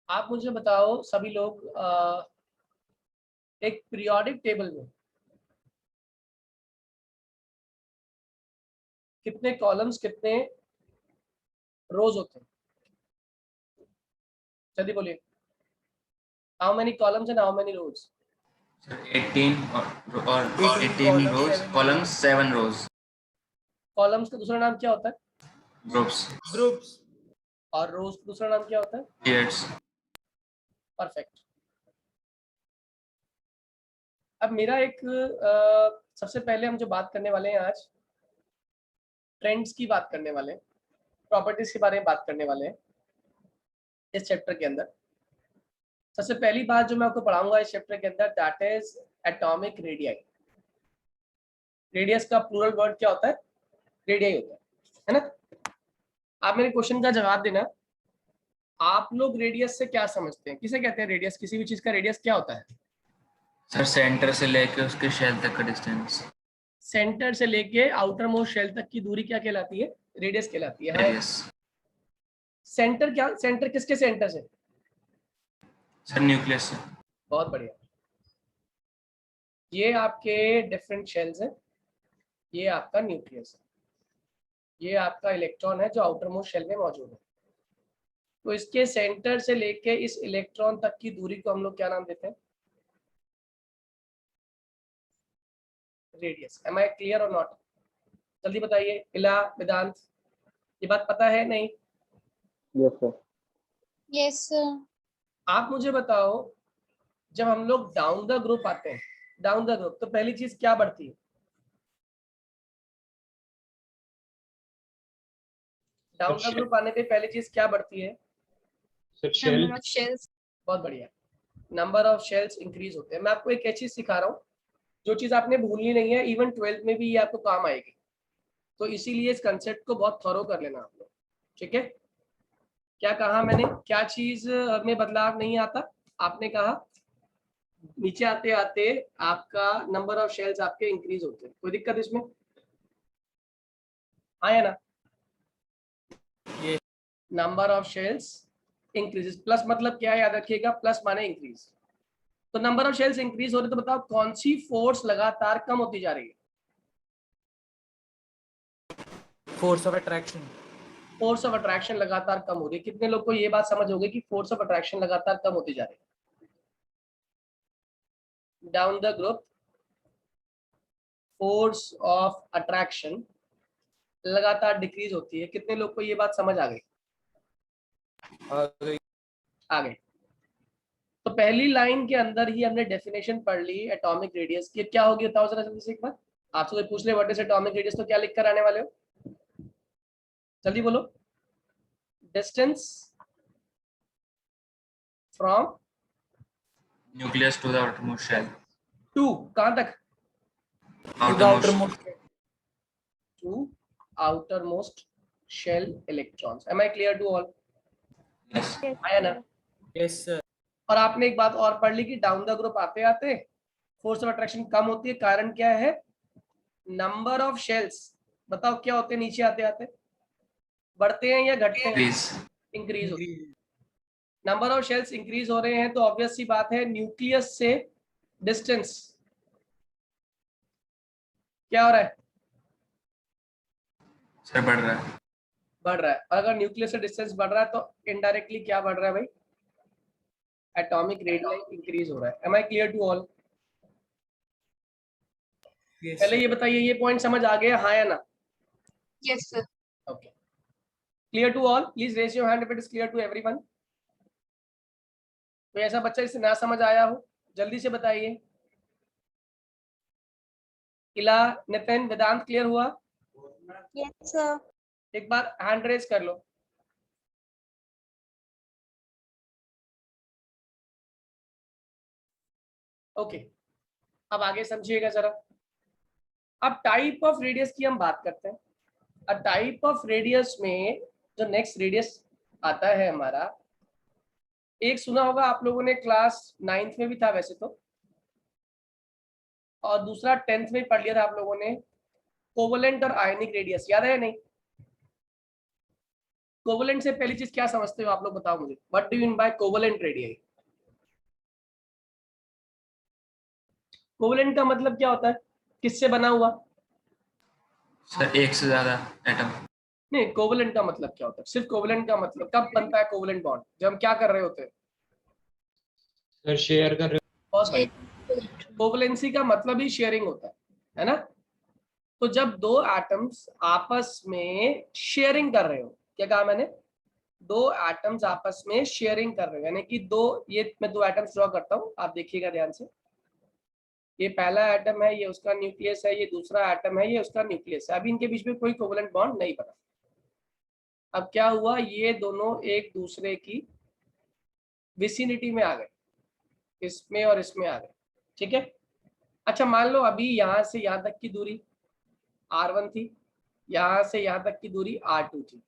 आप मुझे बताओ सभी लोग, एक पीरियोडिक टेबल में कितने कॉलम्स कितने रोज होते हैं? जल्दी बोलिए। How many columns and how many rows? 18 और 18 18 columns, rows, 7 columns, 7 rows. Columns का दूसरा नाम क्या होता है? Groups. groups. और रोज का दूसरा नाम क्या होता है? Periods. परफेक्ट। अब मेरा एक सबसे पहले हम जो बात करने वाले हैं आज, ट्रेंड्स की बात करने वाले हैं, प्रॉपर्टीज के बारे में बात करने वाले हैं इस चैप्टर के अंदर। सबसे पहली बात जो मैं आपको पढ़ाऊंगा इस चैप्टर के अंदर, that is atomic radii. Radius का प्लूरल वर्ड क्या होता है? रेडियाई होता है ना? आप मेरे क्वेश्चन का जवाब देना। आप लोग रेडियस से क्या समझते हैं? किसे कहते हैं रेडियस? किसी भी चीज का रेडियस क्या होता है? सर सेंटर से लेके उसके शेल तक का डिस्टेंस। सेंटर से लेके आउटर मोस्ट शेल तक की दूरी क्या कहलाती है? रेडियस कहलाती है। हाँ, रेडियस। सेंटर क्या? सेंटर किसके सेंटर से? सर न्यूक्लियस से। बहुत बढ़िया। ये आपके डिफरेंट शेल्स हैं, ये आपका न्यूक्लियस है, ये आपका इलेक्ट्रॉन है जो आउटर मोस्ट शेल में मौजूद है। तो इसके सेंटर से लेके इस इलेक्ट्रॉन तक की दूरी को हम लोग क्या नाम देते हैं? रेडियस। एम आई क्लियर और नॉट? जल्दी बताइए। इला, वेदांत, ये बात पता है नहीं? Yes sir. Yes sir. आप मुझे बताओ, जब हम लोग डाउन द ग्रुप आते हैं, डाउन द ग्रुप, तो पहली चीज क्या बढ़ती है? डाउन द ग्रुप आने पे पहली चीज क्या बढ़ती है? Number of shells. बहुत बढ़िया। नंबर ऑफ शेल्स इंक्रीज होते हैं। मैं आपको एक ऐसी चीज सिखा रहा हूँ जो चीज आपने भूलनी नहीं है, इवन 12th में भी ये आपको काम आएगी। तो इसीलिए इस कंसेप्ट को बहुत थॉरो कर लेना आप लोग, ठीक है? क्या कहा मैंने? क्या चीज में बदलाव नहीं आता? आपने कहा नीचे आते आते आपका नंबर ऑफ शेल्स आपके इंक्रीज होते हैं। कोई दिक्कत इसमें? हाँ या ना? Yes. Number of shells increases. Plus मतलब क्या है, याद रखिएगा, प्लस माने इंक्रीज। तो नंबर ऑफ शेल्स इंक्रीज हो रहे, तो बताओ कौन सी फोर्स लगातार कम होती जा रही है? Force of attraction. Force of attraction लगातार कम हो रही है। कितने लोग को ये बात समझ होगी कि फोर्स ऑफ अट्रैक्शन लगातार कम होती जा रही है? Down the group force of attraction लगातार डिक्रीज होती है। कितने लोग को ये बात समझ आ गई? आ गई। तो पहली लाइन के अंदर ही हमने डेफिनेशन पढ़ ली एटॉमिक रेडियस की। क्या होगी बताओ जरा जल्दी से एक बार। आपसे कोई पूछ ले व्हाट इज एटॉमिक रेडियस, तो क्या लिख कर आने वाले हो? जल्दी बोलो। Distance from nucleus to the outermost shell. To कहां तक? To the outermost. To outer most shell electrons. Am I clear to all? Yes. आया ना? Yes sir. और आपने एक बात और पढ़ ली कि डाउन द ग्रुप आते आते फोर्स ऑफ अट्रैक्शन कम होती है। कारण क्या है? Number of shells. बताओ क्या होते हैं नीचे आते आते? बढ़ते हैं या घटते हैं? प्लीज। इंक्रीज होते हैं। Increase. Number of shells increase हो रहे हैं तो ऑब्वियस सी बात है न्यूक्लियस से डिस्टेंस क्या हो रहा है? सर बढ़ रहा है। बढ़ रहा है। और अगर न्यूक्लियस से डिस्टेंस बढ़ रहा है तो इनडायरेक्टली क्या बढ़ रहा है भाई? एटॉमिक रेडियस इंक्रीज हो रहा है। Am I clear to all? Yes पहले sir. ये बताइए, ये पॉइंट समझ आ गया हाँ या ना? Yes sir. Okay, clear to all? Please raise your hand if it is clear to everyone. कोई ऐसा बच्चा जिसे ना समझ आया हो जल्दी से बताइए। इला, नितिन, वेदांत क्लियर हुआ? Yes sir. एक बार हैंड रेज कर लो। ओके, अब आगे समझिएगा जरा। अब टाइप ऑफ रेडियस की हम बात करते हैं। अब टाइप ऑफ रेडियस में जो नेक्स्ट रेडियस आता है हमारा, एक सुना होगा आप लोगों ने, क्लास 9th में भी था वैसे तो, और दूसरा 10th में पढ़ लिया था आप लोगों ने, कोवलेंट और आयनिक रेडियस। याद है या नहीं? कोवलेंट से पहली चीज क्या समझते हो आप लोग, बताओ मुझे, what do you mean by covalent radii? Covalent का मतलब क्या होता है, किससे बना हुआ? सर एक से ज्यादा एटम। नहीं, कोवलेंट का मतलब क्या होता है? सिर्फ कोवलेंट का मतलब कब बनता है कोवलेंट बॉन्ड? जब हम क्या कर रहे होते हैं सर, शेयर कर रहे बहुत बढ़िया, कोवलेंसी का मतलब ही शेयरिंग होता है ना? तो जब दो एटम्स आपस में शेयरिंग कर रहे हो, क्या कहा मैंने, दो एटम्स आपस में शेयरिंग कर रहे हो, यानी कि दो, ये मैं दो एटम्स ड्रॉ करता हूं, आप देखिएगा ध्यान से। ये पहला एटम है, ये उसका न्यूक्लियस है, ये दूसरा एटम है, ये उसका न्यूक्लियस है। अभी इनके बीच में कोई कोवलेंट बॉन्ड नहीं बना। अब क्या हुआ, ये दोनों एक दूसरे की विसिनिटी में आ गए, इसमें और इसमें आ गए, ठीक है। अच्छा मान लो अभी यहां से यहां तक की दूरी R1 थी, यहां से यहां तक की दूरी R2 थी।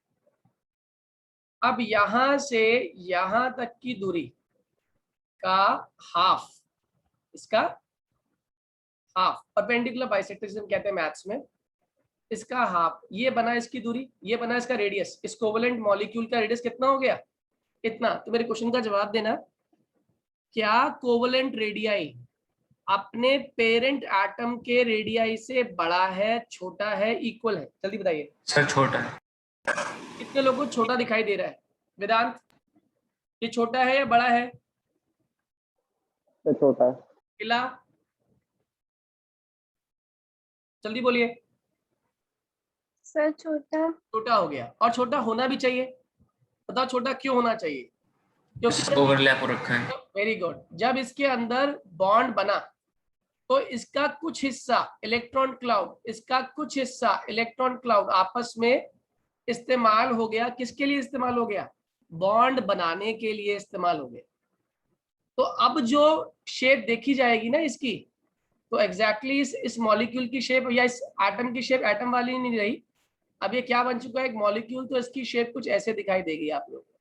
अब यहां से यहां तक की दूरी का हाफ, इसका हाफ, परपेंडिकुलर बाइसेक्टर कहते हैं मैथ्स में, इसका हाफ, ये बना इसकी दूरी, ये बना इसका रेडियस। इस कोवलेंट मॉलिक्यूल का रेडियस कितना हो गया, इतना। तो मेरे क्वेश्चन का जवाब देना, क्या कोवलेंट रेडियाई अपने पेरेंट एटम के रेडियाई से बड़ा है, छोटा है, इक्वल है? जल्दी बताइए। सर छोटा है। कितने लोगों को छोटा दिखाई दे रहा है? वेदांत, ये छोटा है या बड़ा है? ये छोटा है। किला, जल्दी बोलिए। सर छोटा। छोटा हो गया, और छोटा होना भी चाहिए। बताओ छोटा क्यों होना चाहिए? क्योंकि ओवरलैप हो रखा है। वेरी गुड, जब इसके अंदर बॉन्ड बना तो इसका कुछ हिस्सा इलेक्ट्रॉन क्लाउड, इसका कुछ हिस्सा इलेक्ट्रॉन क्लाउड आपस में इस्तेमाल हो गया। किसके लिए इस्तेमाल हो गया? बॉन्ड बनाने के लिए इस्तेमाल हो गया। तो अब जो शेप देखी जाएगी ना इसकी, तो एग्जैक्टली इस मॉलिक्यूल की शेप या इस एटम की शेप एटम वाली नहीं रही। अब ये क्या बन चुका है, एक मॉलिक्यूल, तो इसकी शेप कुछ ऐसे दिखाई देगी आप लोग को।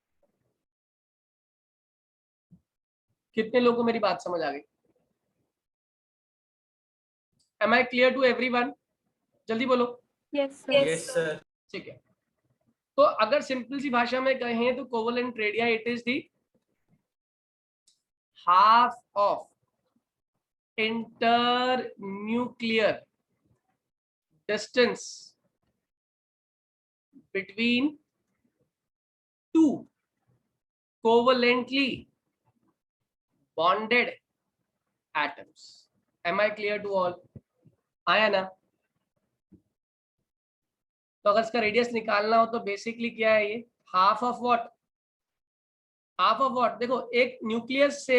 कितने लोगों को मेरी बात समझ आ गई? Am I clear to everyone? जल्दी बोलो। Yes Yes, sir. ठीक है, तो अगर सिंपल सी भाषा में कहें तो covalent radii it is the half of inter nuclear distance between two covalently bonded atoms. Am I clear to all? आया ना? तो अगर इसका रेडियस निकालना हो तो बेसिकली क्या है ये, half of what, half of what. देखो एक न्यूक्लियस से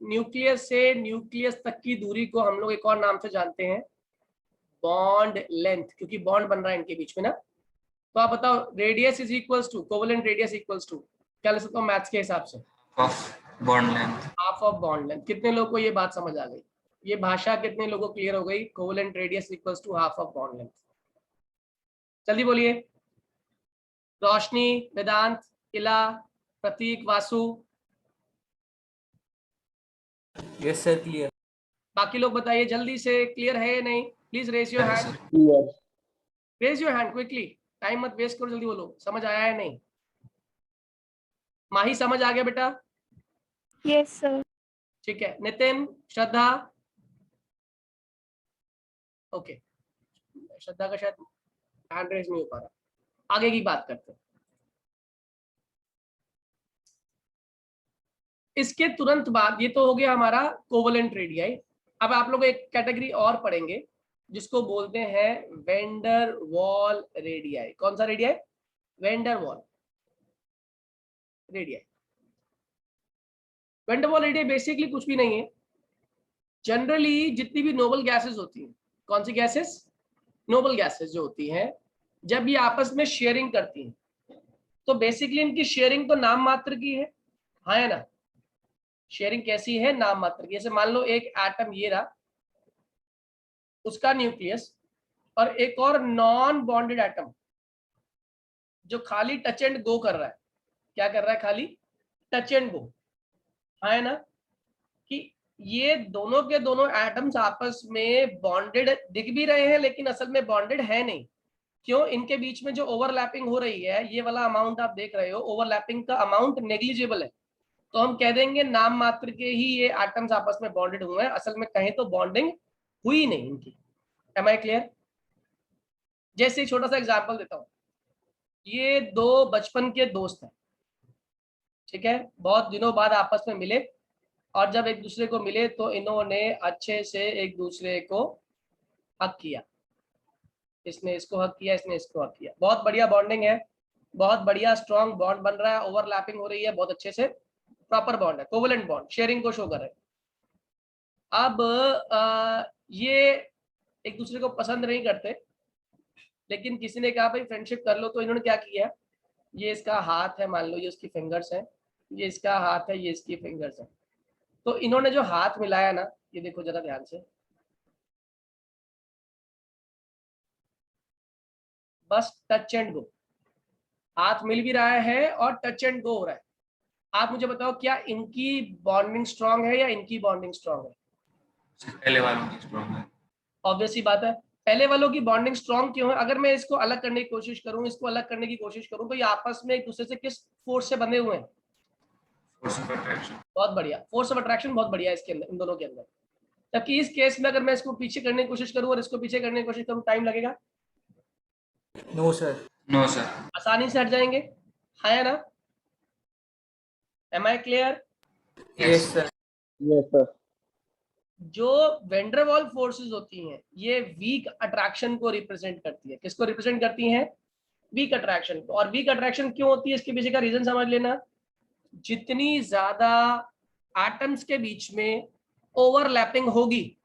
न्यूक्लियस तक की दूरी को हम लोग एक और नाम से जानते हैं, बॉन्ड लेंथ, क्योंकि बॉन्ड बन रहा है इनके बीच में ना। तो आप बताओ, radius is equals to, covalent radius equals to क्या ले सकता हूँ मैथ्स के हिसाब से? Of bond length. Half of bond length. कितने लोगों को ये बात समझ आ गई? ये भाषा कितने लोगों को क्लियर हो गई? Covalent radius equals to half of bond length. जल्दी बोलिए। रोशनी, वेदांत, इला, प्रतीक, वासु, Yes, sir. Clear. बाकी लोग बताइए जल्दी से, क्लियर है या नहीं? Please raise your hand, clear. Raise your hand quickly, time मत वेस्ट करो, जल्दी बोलो समझ आया है नहीं? माही समझ आ गया बेटा? Yes sir. ठीक है, नितिन, श्रद्धा, ओके, श्रद्धा का शायद हैंड रेज नहीं हो पा रहा। आगे की बात करते हैं। इसके तुरंत बाद, ये तो हो गया हमारा कोवलेंट रेडियाई। अब आप लोग एक कैटेगरी और पढ़ेंगे जिसको बोलते हैं वेंडर वॉल रेडियाई। कौन सा radii? Vendor wall radii. Vendor wall radii basically कुछ भी नहीं है। जनरली जितनी भी नोबल गैसेस होती हैं, कौन सी गैसेस? नोबल गैसेस जो होती हैं, जब ये आपस में शेयरिंग करती हैं तो बेसिकली इनकी शेयरिंग तो नाम मात्र की है, हाँ है ना? शेयरिंग कैसी है? नाम मात्र की। जैसे मान लो एक एटम ये रहा, उसका न्यूक्लियस, और एक और नॉन बॉन्डेड एटम जो खाली टच एंड गो कर रहा है। क्या कर रहा है? खाली टच एंड गो, हाँ है ना? कि ये दोनों के दोनों एटम्स आपस में बॉन्डेड दिख भी रहे हैं लेकिन असल में बॉन्डेड है नहीं। क्यों? इनके बीच में जो ओवरलैपिंग हो रही है, ये वाला अमाउंट आप देख रहे हो, ओवरलैपिंग का अमाउंट नेग्लिजिबल है, तो हम कह देंगे नाम मात्र के ही ये एटम्स आपस में बॉन्डेड हुए हैं, असल में कहें तो बॉन्डिंग हुई नहीं इनकी। Am I clear? जैसे छोटा सा एग्जांपल देता हूं, ये दो बचपन के दोस्त हैं, ठीक है, बहुत दिनों बाद आपस में मिले, और जब एक दूसरे को मिले तो इन्होंने अच्छे से एक दूसरे को हक किया, इसने इसको हक किया, इसने इसको हक किया, बहुत बढ़िया बॉन्डिंग है, बहुत बढ़िया स्ट्रॉन्ग बॉन्ड बन रहा है, ओवरलैपिंग हो रही है, बहुत अच्छे से प्रॉपर बॉन्ड है, कोवेलेंट बॉन्ड, शेयरिंग को शो कर रहे हैं। अब ये एक दूसरे को पसंद नहीं करते, लेकिन किसी ने कहा भाई फ्रेंडशिप कर लो, तो इन्होंने क्या किया, ये इसका हाथ है, मान लो ये उसकी फिंगर्स है, ये इसका हाथ है, ये इसकी फिंगर्स है, तो इन्होंने जो हाथ मिलाया ना, ये देखो जरा ध्यान से, बस टच एंड गो, हाथ मिल भी रहा है और टच एंड गो हो रहा है। आप मुझे बताओ, क्या इनकी बॉन्डिंग स्ट्रांग है या इनकी बॉन्डिंग स्ट्रांग है? पहले वालों की स्ट्रॉन्ग है। ऑब्वियस सी बात है, पहले वालों की बॉन्डिंग स्ट्रांग क्यों है? अगर मैं इसको अलग करने की कोशिश करूं, इसको अलग करने की कोशिश करूं, तो ये आपस में एक दूसरे से किस फोर्स से बंधे हुए हैं? Force of attraction. बहुत बढ़िया, फोर्स ऑफ अट्रैक्शन बहुत बढ़िया है इसके अंदर, इन दोनों के अंदर। जबकि इस केस में अगर मैं इसको पीछे करने की कोशिश करूं और इसको पीछे करने की कोशिश करूं, टाइम लगेगा? No sir. No sir. आसानी से हट जाएंगे, है ना? Am I clear? Yes sir. Yes sir. जो वेंडरवॉल फोर्सेस होती हैं, ये वीक अट्रैक्शन को रिप्रेजेंट करती है। किसको रिप्रेजेंट करती हैं? वीक अट्रैक्शन को। और वीक अट्रैक्शन क्यों होती है, इसके पीछे का रीजन समझ लेना। जितनी ज्यादा एटम्स के बीच में ओवरलैपिंग होगी,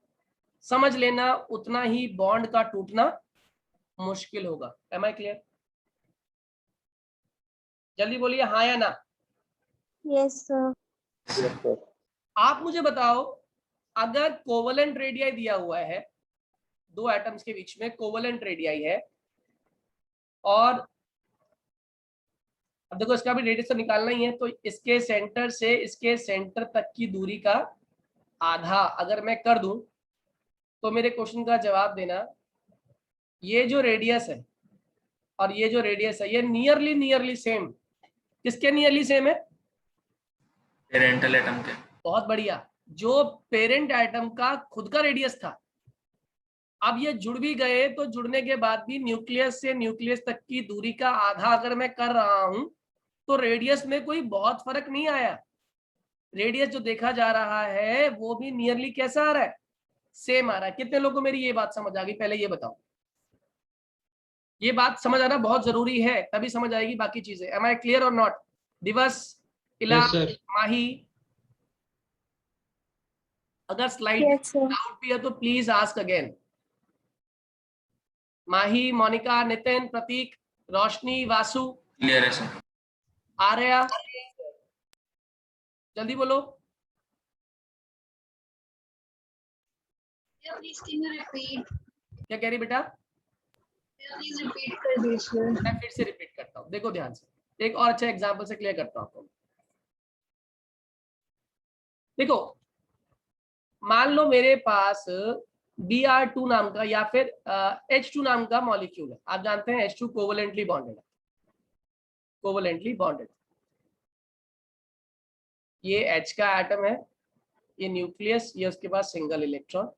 समझ लेना उतना ही बॉन्ड का टूटना मुश्किल होगा। Am I clear? जल्दी बोलिए हाँ या ना। Yes sir. Yes sir. आप मुझे बताओ, अगर कोवेलेंट रेडियाई दिया हुआ है, दो एटम्स के बीच में कोवेलेंट रेडियाई है, और अब देखो इसका भी रेडियस तो निकालना ही है, तो इसके सेंटर से इसके सेंटर तक की दूरी का आधा अगर मैं कर दूं, तो मेरे क्वेश्चन का जवाब देना, ये जो रेडियस है और ये जो रेडियस है, ये नियरली सेम। किसके नियरली सेम है? पेरेंटल एटम के। बहुत बढ़िया, जो पेरेंट एटम का खुद का रेडियस था, अब ये जुड़ भी गए, तो जुड़ने के बाद भी न्यूक्लियस से न्यूक्लियस तक की दूरी का आधा अगर मैं कर रहा हूं, तो रेडियस में कोई बहुत फर्क नहीं आया। रेडियस जो देखा जा रहा है वो भी नियरली कैसा आ रहा है? सेम आ रहा है। कितने लोगों को मेरी ये बात समझ आ गई? पहले ये बताओ, ये बात समझ आना बहुत जरूरी है, तभी समझ आएगी बाकी चीजें। एम आई क्लियर और नॉट? दिवस, इला, Yes, sir. माही, अगर स्लाइड यस सर। डाउट भी है तो please ask again. Mahi, Monika, Nitin, Prateek, Roshni, Vasu, clear है सर। आर्या, जल्दी बोलो। Please can you repeat? क्या कह रही बेटा? प्लीज रिपीट कर दीजिए। मैं फिर से रिपीट करता हूँ, देखो ध्यान से, एक और अच्छा एग्जांपल से क्लियर करता हूँ आपको। देखो, मान लो मेरे पास Br2 नाम का या फिर H2 नाम का मॉलिक्यूल है। आप जानते हैं H2 कोवेलेंटली बॉन्डेड है, कोवेलेंटली बॉन्डेड। ये H का एटम है, ये न्यूक्लियस, ये उसके पास सिंगल इलेक्ट्रॉन,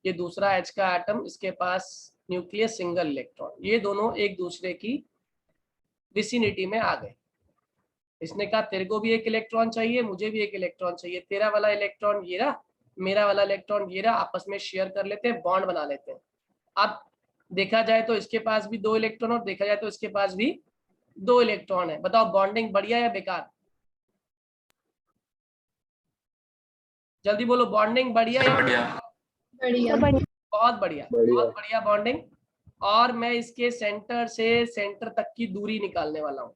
ये दूसरा H का एटम, इसके पास न्यूक्लियस सिंगल इलेक्ट्रॉन, ये दोनों एक दूसरे की विसिनिटी में आ गए। इसने कहा तेरे को भी एक इलेक्ट्रॉन चाहिए, मुझे भी एक इलेक्ट्रॉन चाहिए, तेरा वाला इलेक्ट्रॉन ये रहा, मेरा वाला इलेक्ट्रॉन ये रहा, आपस में शेयर कर लेते हैं, बॉन्ड बना लेते हैं। अब देखा जाए तो इसके पास भी दो इलेक्ट्रॉन और देखा जाए तो इसके पास भी दो इलेक्ट्रॉन है। बताओ बॉन्डिंग बढ़िया या बेकार? जल्दी बोलो, बॉन्डिंग बढ़िया या बढ़िया। बढ़िया। बहुत बढ़िया, बहुत बढ़िया बॉन्डिंग। और मैं इसके सेंटर से सेंटर तक की दूरी निकालने वाला हूँ,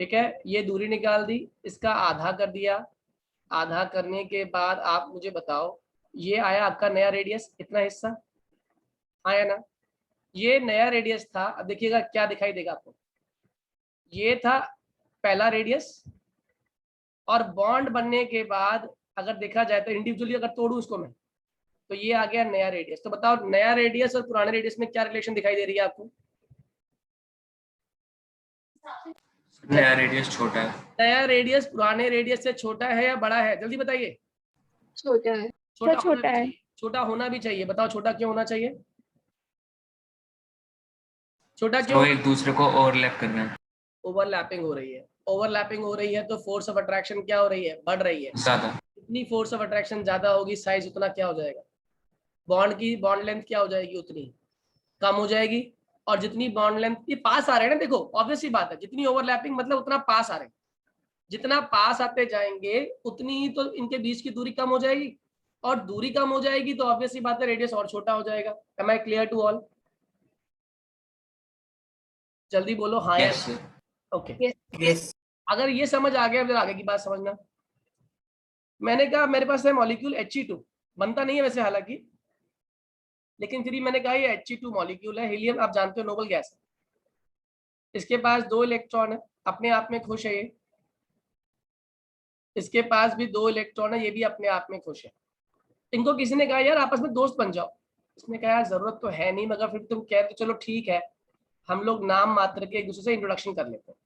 ठीक है? ये दूरी निकाल दी, इसका आधा कर दिया। आधा करने के बाद आप मुझे बताओ, ये आया आपका नया रेडियस, इतना हिस्सा आया ना? ये नया रेडियस था। अब देखिएगा क्या दिखाई देगा आपको, ये था पहला रेडियस, और बॉन्ड बनने के बाद अगर देखा जाए तो इंडिविजुअली अगर तोड़ू उसको मैं, तो ये आ गया नया रेडियस। तो बताओ नया रेडियस और पुराने रेडियस में क्या रिलेशन दिखाई दे रही है आपको? नया रेडियस छोटा है। नया रेडियस पुराने रेडियस से छोटा है या बड़ा है? जल्दी बताइए। छोटा है। छोटा छोटा होना भी है। चाहिए। छोटा होना भी चाहिए। बताओ छोटा क्यों होना चाहिए? छोटा वो क्यों? एक दूसरे को ओवरलैप कर रहे हैं ओवरलैपिंग हो रही है। ओवरलैपिंग हो रही है तो फोर्स ऑफ अट्रैक्शन क्या हो रही है? बढ़ रही है। ज्यादा। जितनी फोर्स ऑफ अट्रैक्शन ज्यादा होगी, साइज उतना क्या हो जाएगा? बॉन्ड की बॉन्ड लेंथ क्या हो जाएगी? उतनी कम हो जाएगी। और जितनी बॉन्ड लेंथ, ये पास आ रहे हैं ना, देखो ऑब्वियस सी बात है, जितनी ओवरलैपिंग मतलब उतना पास आ रहे हैं। जितना पास आते जाएंगे उतनी ही तो इनके बीच की दूरी कम हो जाएगी, और दूरी कम हो जाएगी तो ऑब्वियस सी बात है रेडियस और छोटा हो जाएगा। Am I clear to all? जल्दी बोलो हाँ या यस ना। ओके। Yes. अगर ये समझ आ गया, फिर आगे की बात समझना। मैंने कहा मेरे पास है मॉलिक्यूल He2, बनता नहीं है वैसे हालांकि, लेकिन फिर भी मैंने कहा ये He2 मॉलिक्यूल है। हीलियम आप जानते हो नोबल गैस है। इसके पास 2 इलेक्ट्रॉन है, अपने आप में खुश है ये। इसके पास भी 2 इलेक्ट्रॉन है, ये भी अपने आप में खुश है। इनको किसी ने कहा यार आपस में दोस्त बन जाओ। इसने कहा यार जरूरत तो है नहीं, मगर फिर तुम कह रहे तो चलो ठीक है, हम लोग नाम मात्र के एक दूसरे से इंट्रोडक्शन कर लेते हैं।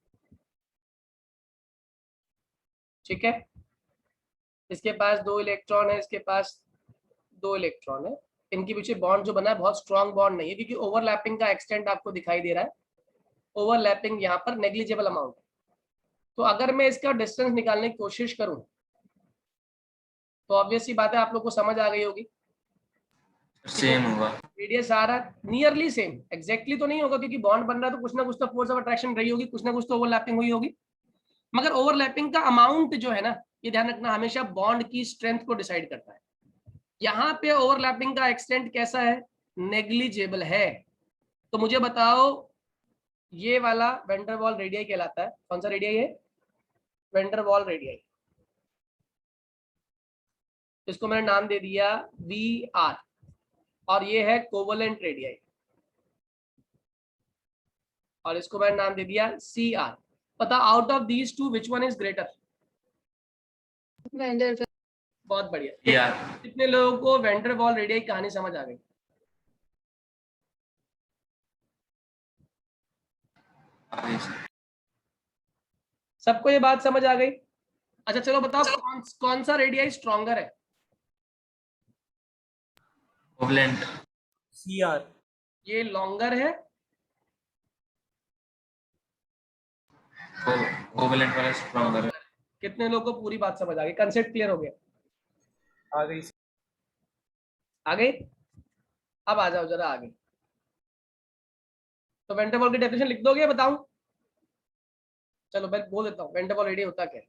ठीक है। इसके पास 2 इलेक्ट्रॉन है, इसके पास 2 इलेक्ट्रॉन है। इनके पीछे बॉन्ड जो बना है बहुत स्ट्रॉन्ग बॉन्ड नहीं है, क्योंकि ओवरलैपिंग का एक्सटेंट आपको दिखाई दे रहा है। ओवरलैपिंग यहाँ पर नेग्लिजिबल अमाउंट है। तो अगर मैं इसका डिस्टेंस निकालने की कोशिश करूं तो ऑब्वियस सी बात है आप लोग को समझ आ गई होगी। सेम होगा। रेडियस आ रहा है नियरली सेम, एग्जैक्टली तो नहीं होगा क्योंकि बॉन्ड बन रहा है तो कुछ ना कुछ तो फोर्स ऑफ अट्रैक्शन रही होगी, कुछ ना कुछ तो ओवरलैपिंग हुई होगी। मगर ओवरलैपिंग का अमाउंट जो है ना, ये ध्यान रखना, हमेशा बॉन्ड की स्ट्रेंथ को डिसाइड करता है। यहाँ पे ओवरलैपिंग का एक्सटेंट कैसा है? नेग्लिजिबल है। तो मुझे बताओ ये वाला वेंडरवॉल रेडियस कहलाता है। कौन सा रेडियस है? Van der Waals radius. इसको मैंने नाम दे दिया VR, और ये है कोवलेंट रेडियस, और इसको मैंने नाम दे दिया CR। पता out of these two which one is greater? Vendor. बहुत बढ़िया। यार कितने लोगों को वेंडरवॉल रेडियस की कहानी समझ आ गई? सबको ये बात समझ आ गई? अच्छा चलो बताओ कौन सा रेडियस स्ट्रॉन्गर है? कोवलेंट। CR. ये लॉन्गर है, कोवलेंट वाला स्ट्रॉन्गर है। कितने लोगों को पूरी बात समझ आ गई? कंसेप्ट क्लियर हो गया? आ गई. आ गई? अब आ जाओ जरा आगे। तो वेंडरवॉल की डेफिनेशन लिख दोगे? बताऊं? चलो मैं बोल देता हूँ वेंडरवॉल रेडियस होता क्या है।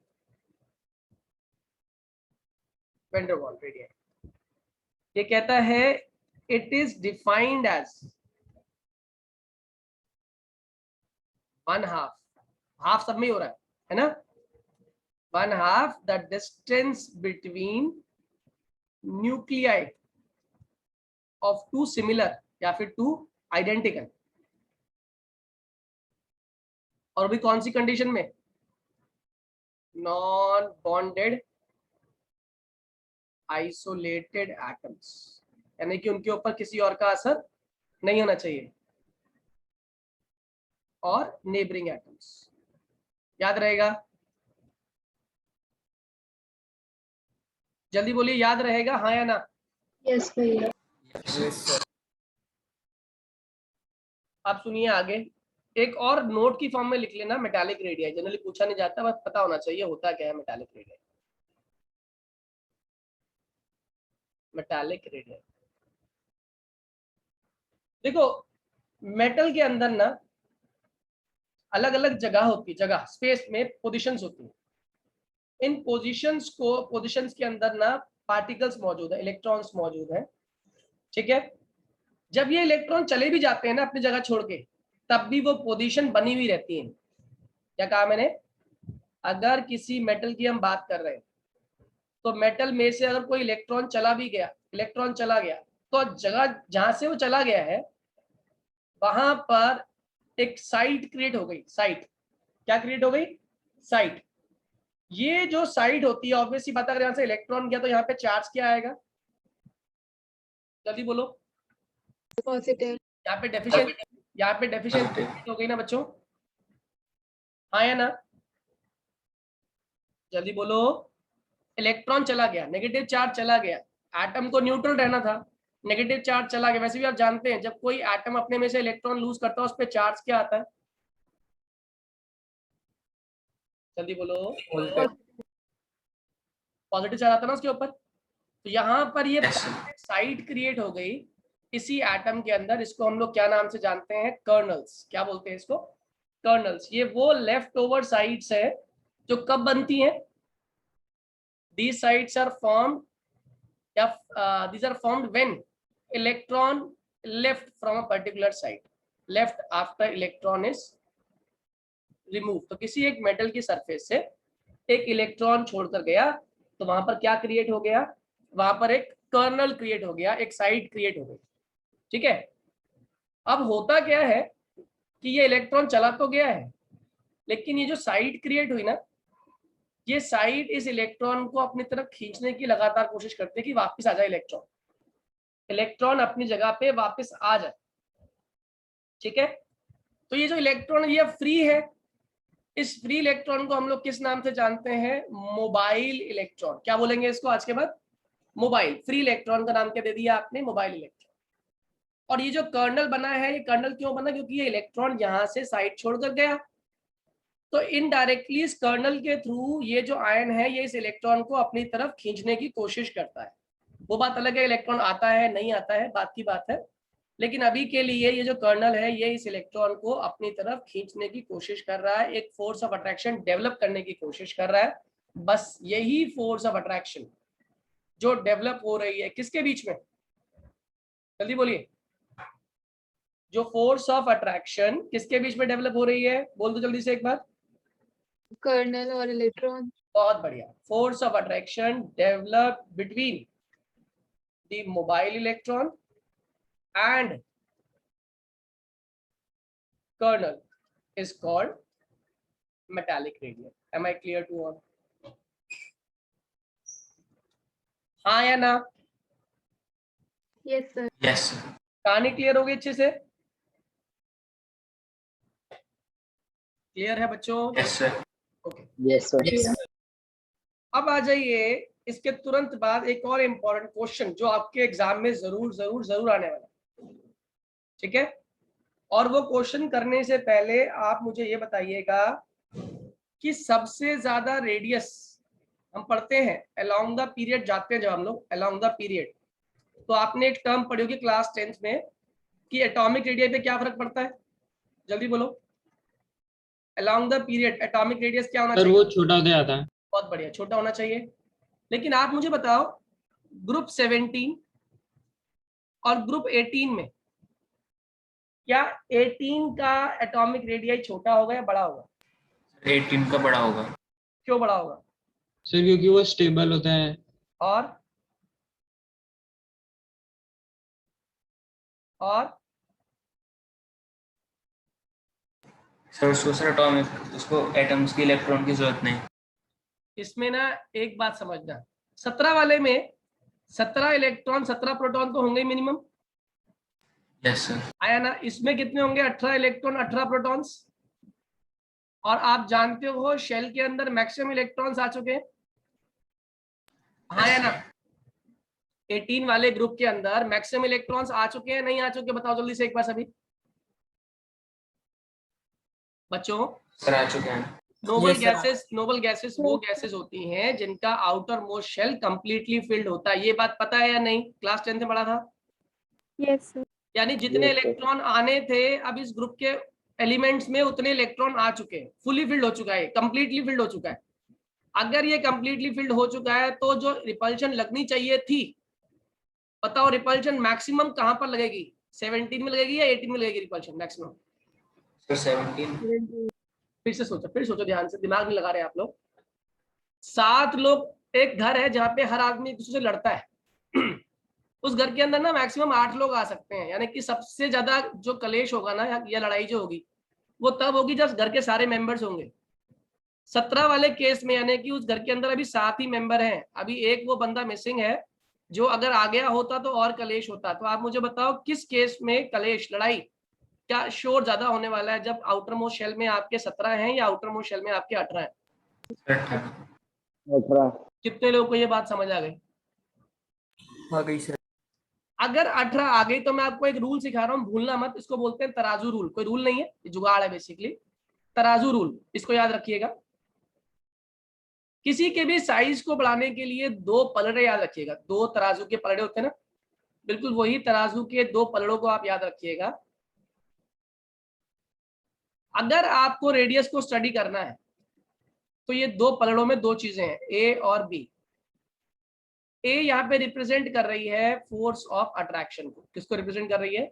वेंडरवॉल रेडियस ये कहता है it is defined as 1/2, half सब में ही हो रहा है ना, 1/2 the distance between nuclei of 2 similar या फिर 2 आइडेंटिकल। और भी कौन सी कंडीशन में? नॉन बॉन्डेड आइसोलेटेड एटम्स, यानी कि उनके ऊपर किसी और का असर नहीं होना चाहिए, और नेबरिंग एटम्स। याद रहेगा? जल्दी बोलिए, याद रहेगा हाँ या ना? यस भैया। Yes, sir. आप सुनिए आगे। एक और नोट की फॉर्म में लिख लेना, मेटालिक रेडियस जनरली पूछा नहीं जाता, बस पता होना चाहिए होता क्या है मेटालिक रेडियस। मेटालिक रेडियस देखो, मेटल के अंदर ना अलग अलग जगह होती है, जगह स्पेस में पोजीशंस होती है। इन पोजीशंस के अंदर ना पार्टिकल्स मौजूद है, इलेक्ट्रॉन्स मौजूद है। ठीक है। जब ये इलेक्ट्रॉन चले भी जाते हैं ना अपनी जगह छोड़ के, तब भी वो पोजीशन बनी हुई रहती है। क्या कहा मैंने? अगर किसी मेटल की हम बात कर रहे हैं तो मेटल में से अगर कोई इलेक्ट्रॉन चला भी गया, इलेक्ट्रॉन चला गया, तो जगह जहां से वो चला गया है वहां पर एक साइट क्रिएट हो गई। साइट क्या क्रिएट हो गई? साइट। ये जो साइट होती है ऑब्वियसली बात, अगर यहाँ से इलेक्ट्रॉन गया तो यहाँ पे चार्ज क्या आएगा? जल्दी बोलो। पॉजिटिव। यहाँ पे डेफिशिएंसी हो गई ना बच्चों? हाँ या ना, जल्दी बोलो। इलेक्ट्रॉन चला गया, नेगेटिव चार्ज चला गया, एटम को न्यूट्रल रहना था, नेगेटिव चार्ज चला गया। वैसे भी आप जानते हैं जब कोई एटम अपने में से इलेक्ट्रॉन लूज करता है उस पर चार्ज क्या आता है, जल्दी बोलो। पॉजिटिव चार्ज आता है ना उसके ऊपर। तो यहाँ पर ये Yes, sir. साइट क्रिएट हो गई इसी एटम के अंदर। इसको हम लोग क्या नाम से जानते हैं, कर्नल्स। क्या बोलते हैं इसको, कर्नल्स। ये वो लेफ्ट ओवर साइट्स है जो कब बनती हैं, these sites are formed these are formed when electron left from a particular site, left after electron is removed। तो किसी एक मेटल की सरफेस से एक इलेक्ट्रॉन छोड़कर गया तो वहां पर क्या क्रिएट हो गया, वहां पर एक कर्नल क्रिएट हो गया, एक साइट क्रिएट हो गई। ठीक है, अब होता क्या है कि ये इलेक्ट्रॉन चला तो गया है, लेकिन ये जो साइट क्रिएट हुई ना, ये साइट इस इलेक्ट्रॉन को अपनी तरफ खींचने की लगातार कोशिश करते हैं कि वापस आ जाए इलेक्ट्रॉन, इलेक्ट्रॉन अपनी जगह पे वापस आ जाए। ठीक है, तो ये जो इलेक्ट्रॉन ये फ्री है, इस फ्री इलेक्ट्रॉन को हम लोग किस नाम से जानते हैं, मोबाइल इलेक्ट्रॉन। क्या बोलेंगे इसको आज के बाद, मोबाइल। फ्री इलेक्ट्रॉन का नाम क्या दे दिया आपने, मोबाइल इलेक्ट्रॉन। और ये जो कर्नल बना है, ये कर्नल क्यों बना, क्योंकि ये इलेक्ट्रॉन यहां से साइड छोड़कर गया, तो इनडायरेक्टली इस कर्नल के थ्रू ये जो आयन है ये इस इलेक्ट्रॉन को अपनी तरफ खींचने की कोशिश करता है। वो बात अलग है, इलेक्ट्रॉन आता है नहीं आता है बात की बात है, लेकिन अभी के लिए ये जो कर्नल है ये इस इलेक्ट्रॉन को अपनी तरफ खींचने की कोशिश कर रहा है, एक फोर्स ऑफ अट्रैक्शन डेवलप करने की कोशिश कर रहा है। बस यही फोर्स ऑफ अट्रैक्शन जो डेवलप हो रही है किसके बीच में, जल्दी बोलिए। जो फोर्स ऑफ अट्रैक्शन किसके बीच में डेवलप हो रही है, बोल दो जल्दी से एक बार। कर्नल और इलेक्ट्रॉन। बहुत बढ़िया। Force of attraction develop between the mobile electron and kernel is called metallic radium. Am I clear to all? हाँ या ना, यस सर। Yes, sir. कहानी क्लियर हो गई अच्छे से, क्लियर है बच्चों? Yes, sir. Okay. Yes, sir. अब आ जाइए इसके तुरंत बाद एक और इम्पोर्टेंट क्वेश्चन जो आपके एग्जाम में जरूर जरूर जरूर आने वाला है। ठीक है, और वो क्वेश्चन करने से पहले आप मुझे ये बताइएगा कि सबसे ज्यादा रेडियस हम पढ़ते हैं अलोंग द पीरियड, जाते हैं जब हम लोग अलोंग द पीरियड, तो आपने एक टर्म पढ़ी होगी क्लास 10th में कि एटॉमिक रेडियस पे क्या फर्क पड़ता है, जल्दी बोलो। Along the period atomic radius क्या होना सर चाहिए? वो छोटा होते आता है। बहुत बढ़िया, छोटा होना चाहिए। लेकिन आप मुझे बताओ ग्रुप 17 और ग्रुप 18 में क्या 18 का एटॉमिक रेडियस छोटा होगा या बड़ा होगा? 18 का बड़ा होगा। क्यों बड़ा होगा? सर क्योंकि वो स्टेबल होते हैं। और सर उसको सर एटॉमिक उसको एटम्स की इलेक्ट्रॉन की जरूरत नहीं। इसमें ना एक बात समझना, 17 वाले में 17 इलेक्ट्रॉन 17 प्रोटॉन तो होंगे मिनिमम। Yes sir. आया ना, इसमें कितने होंगे, 18 इलेक्ट्रॉन 18 प्रोटॉन्स। और आप जानते हो शेल के अंदर मैक्सिमम इलेक्ट्रॉन्स आ चुके हैं, हाँ या ना? 18 वाले ग्रुप के अंदर मैक्सिमम इलेक्ट्रॉन्स आ चुके हैं नहीं आ चुके, बताओ जल्दी से एक बार सभी बच्चों। सर आ चुके हैं। नोबल गैसेस वो गैसेस होती हैं जिनका outer most shell completely filled होता है, ये बात पता है या नहीं? क्लास 10 में पढ़ा था। Yes sir. यानी जितने Yes, sir. इलेक्ट्रॉन आने थे अब इस ग्रुप के एलिमेंट्स में उतने इलेक्ट्रॉन आ चुके हैं, फुली फिल्ड हो चुका है, कंप्लीटली फिल्ड हो चुका है। अगर ये कंप्लीटली फिल्ड हो चुका है तो जो रिपल्शन लगनी चाहिए थी, बताओ रिपल्शन मैक्सिमम कहां पर लगेगी, 17 में लगेगी या 18 में लगेगी रिपल्शन मैक्सिमम? सर 17। फिर सोचो ध्यान से, दिमाग में लगा रहे हैं आप लोग। 7 लोग, एक घर है जहाँ पे हर आदमी एक दूसरे से लड़ता है उस घर के अंदर ना मैक्सिमम 8 लोग आ सकते हैं, यानी कि सबसे ज्यादा जो कलेश होगा ना या लड़ाई जो होगी वो तब होगी जब घर के सारे मेंबर्स होंगे। 17 वाले केस में यानी कि उस घर के अंदर अभी 7 ही मेंबर हैं, अभी एक वो बंदा मिसिंग है जो अगर आ गया होता तो और कलेश होता। तो आप मुझे बताओ किस केस में कलेश लड़ाई क्या शोर ज्यादा होने वाला है जब आउटर मोस्ट शेल में आपके 17 हैं या आउटर मोस्ट शेल में आपके 18 हैं? 18। कितने लोगों को ये बात समझ आ गई? आ गई सर। अगर 18 आ गई तो मैं आपको एक रूल सिखा रहा हूँ, भूलना मत। इसको बोलते हैं तराजू रूल। कोई रूल नहीं है, ये जुगाड़ है बेसिकली। तराजू रूल, इसको याद रखिएगा। किसी के भी साइज को बढ़ाने के लिए 2 पलड़े याद रखिएगा। 2 तराजू के पलड़े होते हैं ना, बिल्कुल वही तराजू के 2 पलड़ों को आप याद रखिएगा। अगर आपको रेडियस को स्टडी करना है तो ये 2 पलड़ों में 2 चीजें हैं, ए और बी। ए यहाँ पे रिप्रेजेंट कर रही है फोर्स ऑफ अट्रैक्शन को। किसको रिप्रेजेंट कर रही है?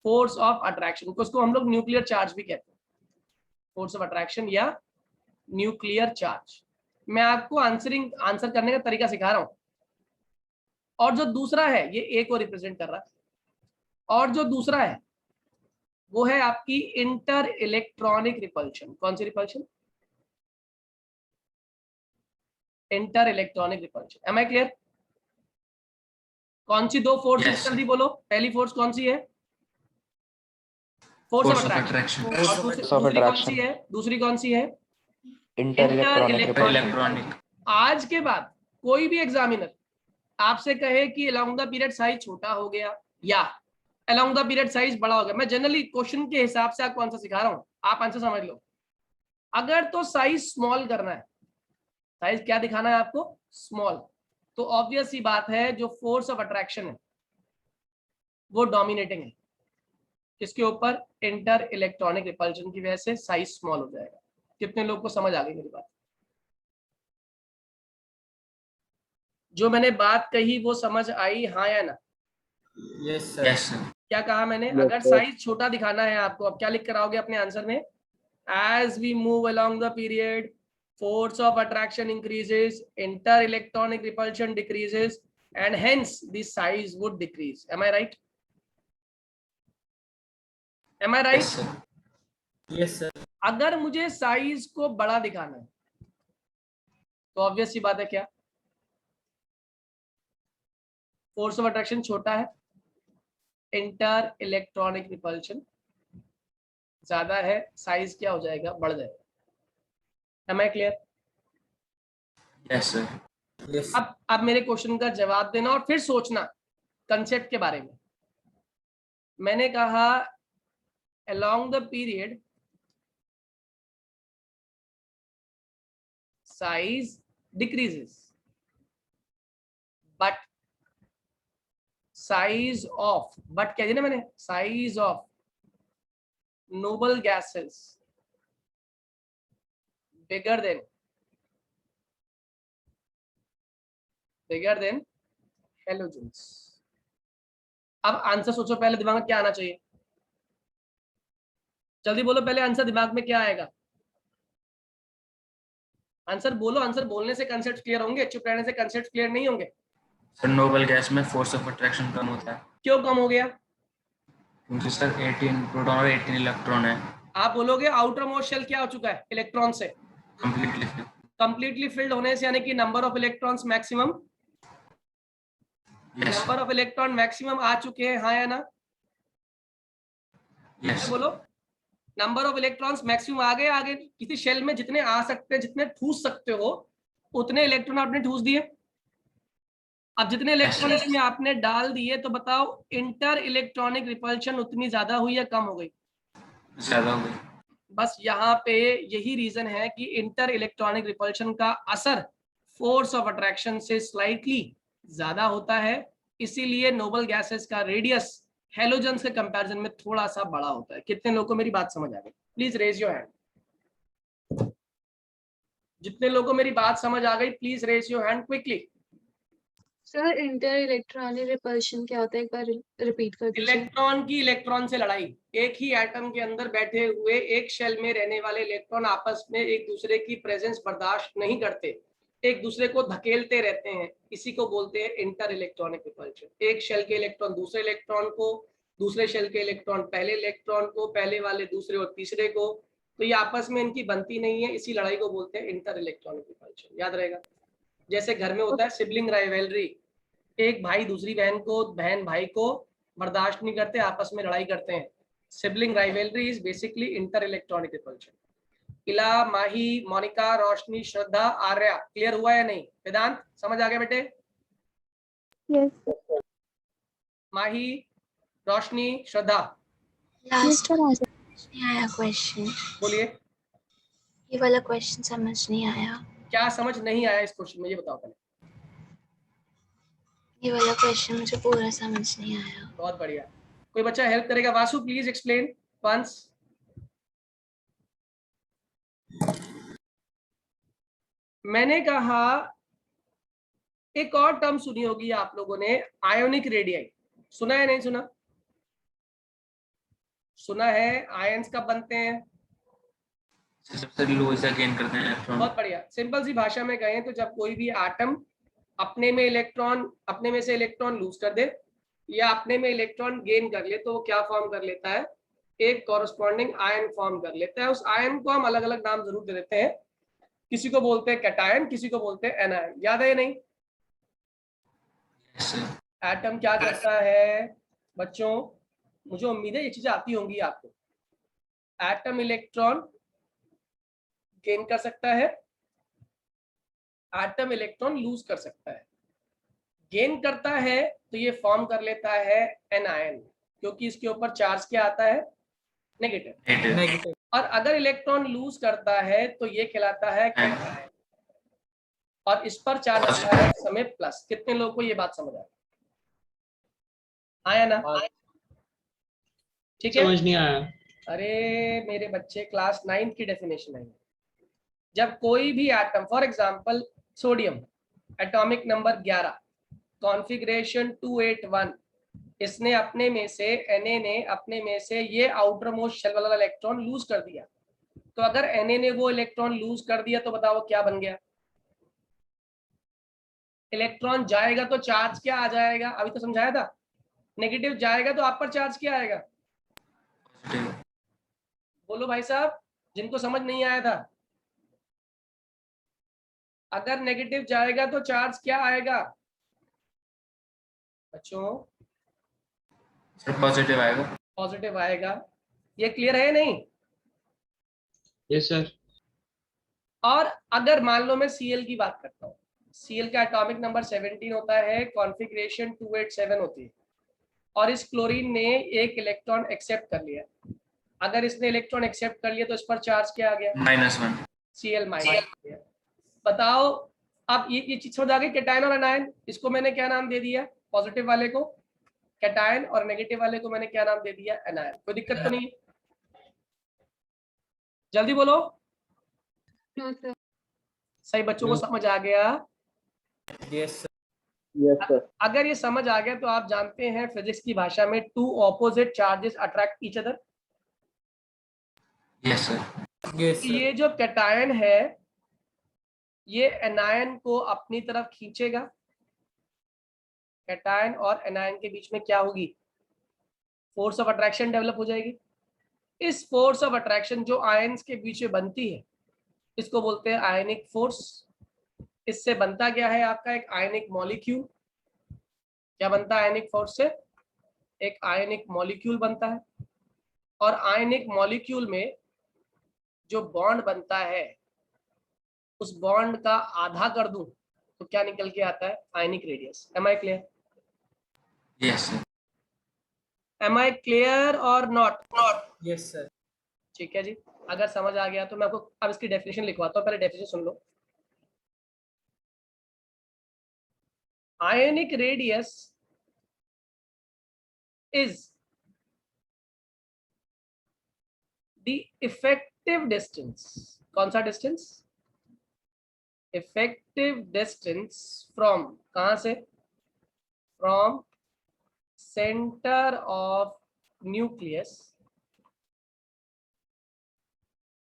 फोर्स ऑफ अट्रैक्शन को। उसको हम लोग न्यूक्लियर चार्ज भी कहते हैं, फोर्स ऑफ अट्रैक्शन या न्यूक्लियर चार्ज। मैं आपको आंसर करने का तरीका सिखा रहा हूं। और जो दूसरा है ये ए को रिप्रेजेंट कर रहा है, और जो दूसरा है वो है आपकी इंटर इलेक्ट्रॉनिक रिपल्शन। कौन सी repulsion? Inter electronic repulsion. Am I clear? कौन सी 2 फोर्स Yes. जल्दी बोलो। पहली फोर्स कौन सी है? Force of Force of attraction. attraction. और दूसरी कौन सी है? दूसरी कौन सी है? Inter electronic Electronic. आज के बाद कोई भी एग्जामिनर आपसे कहे कि अलोंग द पीरियड साइज छोटा हो गया या अलोंग द पीरियड साइज बड़ा हो गया, मैं जनरली क्वेश्चन के हिसाब से आपको आंसर सिखा रहा हूं, आप आंसर समझ लो। अगर तो साइज स्मॉल करना है, साइज क्या दिखाना है आपको? स्मॉल। तो ऑब्वियस ही बात है जो फोर्स ऑफ अट्रैक्शन है वो डोमिनेटिंग है इसके ऊपर, इंटर इलेक्ट्रॉनिक रिपल्शन की वजह से साइज स्मॉल हो जाएगा। कितने लोग को समझ आ गई मेरी बात? जो मैंने बात कही वो समझ आई, हाँ या ना? Yes sir. Yes, sir. क्या कहा मैंने? Yes, अगर sir. साइज छोटा दिखाना है आपको, अब क्या लिख कर आओगे अपने आंसर में? As we move along the period force of attraction increases, inter-electronic repulsion decreases, and hence the size would decrease. Am I right? Am I right? Yes, sir. Yes sir. अगर मुझे साइज को बड़ा दिखाना है तो obvious सी बात है क्या? फोर्स ऑफ अट्रैक्शन छोटा है, इंटर इलेक्ट्रॉनिक रिपल्शन ज्यादा है, साइज क्या हो जाएगा? बढ़ जाएगा। Am I clear? Yes, sir. Yes अब मेरे क्वेश्चन का जवाब देना और फिर सोचना कंसेप्ट के बारे में। मैंने कहा along the period size decreases but size of, but क्या दिया ना मैंने? size of noble gases bigger than halogens। अब आंसर सोचो, पहले दिमाग में क्या आना चाहिए? जल्दी बोलो, पहले आंसर दिमाग में क्या आएगा? आंसर बोलो। आंसर बोलने से कंसेप्ट क्लियर होंगे, चुप रहने से कंसेप्ट क्लियर नहीं होंगे। सर नोबल गैस में फोर्स ऑफ अट्रैक्शन कम होता है क्यों कम हो गया? क्योंकि सर 18 प्रोटॉन और 18 इलेक्ट्रॉन है। आप बोलोगे आउटर मोस्ट शेल क्या हो चुका है? इलेक्ट्रॉन से कंप्लीटली फिल्ड होने से, यानी कि number of electrons maximum, Yes. Number of electron maximum आ चुके हैं, हाँ या ना? Yes. बोलो, नंबर ऑफ इलेक्ट्रॉन्स मैक्सिमम आ गए। आगे किसी शेल में जितने आ सकते हैं, जितने ठूस सकते हो उतने इलेक्ट्रॉन आपने ठूस दिए। अब जितने इलेक्ट्रॉन इसमें आपने डाल दिए तो बताओ इंटर इलेक्ट्रॉनिक रिपल्शन उतनी ज्यादा हुई या कम हो गई? ज्यादा हो गई। बस यहाँ पे यही रीजन है कि इंटर इलेक्ट्रॉनिक रिपल्शन का असर फोर्स ऑफ अट्रैक्शन से स्लाइटली ज्यादा होता है, इसीलिए नोबल गैसेस का रेडियस हेलोजेंस के कंपैरिजन में थोड़ा सा बड़ा होता है। कितने लोगों को मेरी बात समझ आ गई? Please raise your hand. जितने लोगों को मेरी बात समझ आ गई please raise your hand quickly. Sir inter electronic repulsion क्या होता है, एक बार रिपीट कर दीजिए। इलेक्ट्रॉन की इलेक्ट्रॉन से लड़ाई। एक ही एटम के अंदर बैठे हुए एक शेल में रहने वाले इलेक्ट्रॉन आपस में एक दूसरे की प्रेजेंस बर्दाश्त नहीं करते, एक दूसरे को धकेलते रहते हैं, इसी को बोलते हैं इंटर इलेक्ट्रॉनिक रिपल्शन। एक शेल के इलेक्ट्रॉन दूसरे इलेक्ट्रॉन को, दूसरे शेल के इलेक्ट्रॉन पहले इलेक्ट्रॉन को, पहले वाले दूसरे और तीसरे को, तो ये आपस में इनकी बनती नहीं है, इसी लड़ाई को बोलते हैं इंटर इलेक्ट्रॉनिक रिपल्शन। याद रहेगा। जैसे घर में होता है सिबलिंग राइवलरी, एक भाई दूसरी बहन को, बहन भाई को बर्दाश्त नहीं करते, आपस में लड़ाई करते हैं, Sibling rivalry is basically inter-electronic repulsion. इला, माही, मोनिका, रोशनी, श्रद्धा, आर्या, क्लियर हुआ या नहीं? वेदांत समझ आ गया बेटे? यस माही, रोशनी, श्रद्धा, लास्ट नहीं आया क्वेश्चन, बोलिए ये वाला क्वेश्चन समझ नहीं आया। क्या समझ नहीं आया इस क्वेश्चन में, ये बताओ पहले। ये वाला क्वेश्चन मुझे पूरा समझ नहीं आया। बहुत बढ़िया, कोई बच्चा हेल्प करेगा? Vasu please explain once. मैंने कहा एक और टर्म सुनी होगी आप लोगों ने, आयोनिक रेडियाई, सुना है नहीं सुना? सुना है। आयंस कब बनते हैं? सबसे लो से गेन करते हैं इलेक्ट्रॉन। बहुत बढ़िया, सिंपल सी भाषा में कहें तो जब कोई भी एटम अपने में से इलेक्ट्रॉन लूज कर दे या अपने में इलेक्ट्रॉन गेन कर ले तो वो क्या फॉर्म कर लेता है? एक कॉरस्पॉन्डिंग आयन फॉर्म कर लेता है। उस आयन को हम अलग अलग नाम जरूर दे देते हैं, किसी को बोलते हैं कैटायन, किसी को बोलते हैं एनायन। याद है या नहीं? Yes, sir. एटम क्या करता है बच्चों? मुझे उम्मीद है ये चीजें आती होंगी आपको। एटम इलेक्ट्रॉन गेन कर सकता है, एटम इलेक्ट्रॉन लूज कर सकता है। गेन करता है तो ये फॉर्म कर लेता है एनायन, क्योंकि इसके ऊपर चार्ज क्या आता है? नेगेटिव। Negative. नेगेटिव। और और अगर इलेक्ट्रॉन लूज करता है तो ये कहलाता है कैटायन, और इस पर चार्ज आता है समय प्लस। कितने लोगों को ये बात समझ आया ना? ठीक है। समझ नहीं आया। अरे मेरे बच्चे, क्लास 9 की डेफिनेशन है। जब कोई भी atom, for example sodium, atomic number 11, configuration 281, इसने अपने में से, Na ने अपने में से ये आउटर मोस्ट शेल वाला इलेक्ट्रॉन लूज कर दिया, तो अगर Na ने वो इलेक्ट्रॉन लूज कर दिया तो बताओ क्या बन गया? इलेक्ट्रॉन जाएगा तो चार्ज क्या आ जाएगा? अभी तो समझाया था। नेगेटिव जाएगा तो आप पर चार्ज क्या आएगा? Positive. बोलो भाई साहब, जिनको समझ नहीं आया था। अगर नेगेटिव जाएगा तो चार्ज क्या आएगा बच्चों? सर पॉजिटिव आएगा। पॉजिटिव आएगा। ये क्लियर है नहीं? Yes sir. और अगर मान लो मैं Cl की बात करता हूँ, Cl का एटॉमिक नंबर 17 होता है, कॉन्फ़िगरेशन 287 होती है, और इस क्लोरीन ने एक इलेक्ट्रॉन एक्सेप्ट कर लिया। अगर इसने इलेक्ट्रॉन एक्सेप्ट कर लिया तो इस पर चार्ज क्या आ गया? -1. Cl minus. बताओ अब ये चीज समझ आ गई? कैटायन और एनायन, इसको मैंने क्या नाम दे दिया? पॉजिटिव वाले को कैटायन और नेगेटिव वाले को मैंने क्या नाम दे दिया? एनायन। कोई दिक्कत तो नहीं? जल्दी बोलो। No sir. सही बच्चों को समझ आ गया? यस अगर ये समझ आ गया तो आप जानते हैं फिजिक्स की भाषा में two opposite charges attract each other. Yes, sir. Yes ये जो कैटायन है ये एनायन को अपनी तरफ खींचेगा। कैटायन और एनायन के बीच में क्या होगी? फोर्स ऑफ अट्रैक्शन डेवलप हो जाएगी। इस फोर्स ऑफ अट्रैक्शन जो आयंस के बीच में बनती है इसको बोलते हैं आयनिक फोर्स। इससे बनता क्या है आपका? एक आयनिक मॉलिक्यूल। क्या बनता है आयनिक फोर्स से? एक आयनिक मॉलिक्यूल बनता है, और आयनिक मॉलिक्यूल में जो बॉन्ड बनता है उस बॉन्ड का आधा कर दूं तो क्या निकल के आता है? Ionic radius. Am I clear? Yes, sir. Am I clear और नॉट? Yes sir. ठीक है जी। अगर समझ आ गया तो मैं आपको अब इसकी डेफिनेशन लिखवाता हूँ। पहले definition soon low. Ionic radius is the effective distance. कौन सा डिस्टेंस? इफेक्टिव डिस्टेंस फ्रॉम, कहां से? From centre of nucleus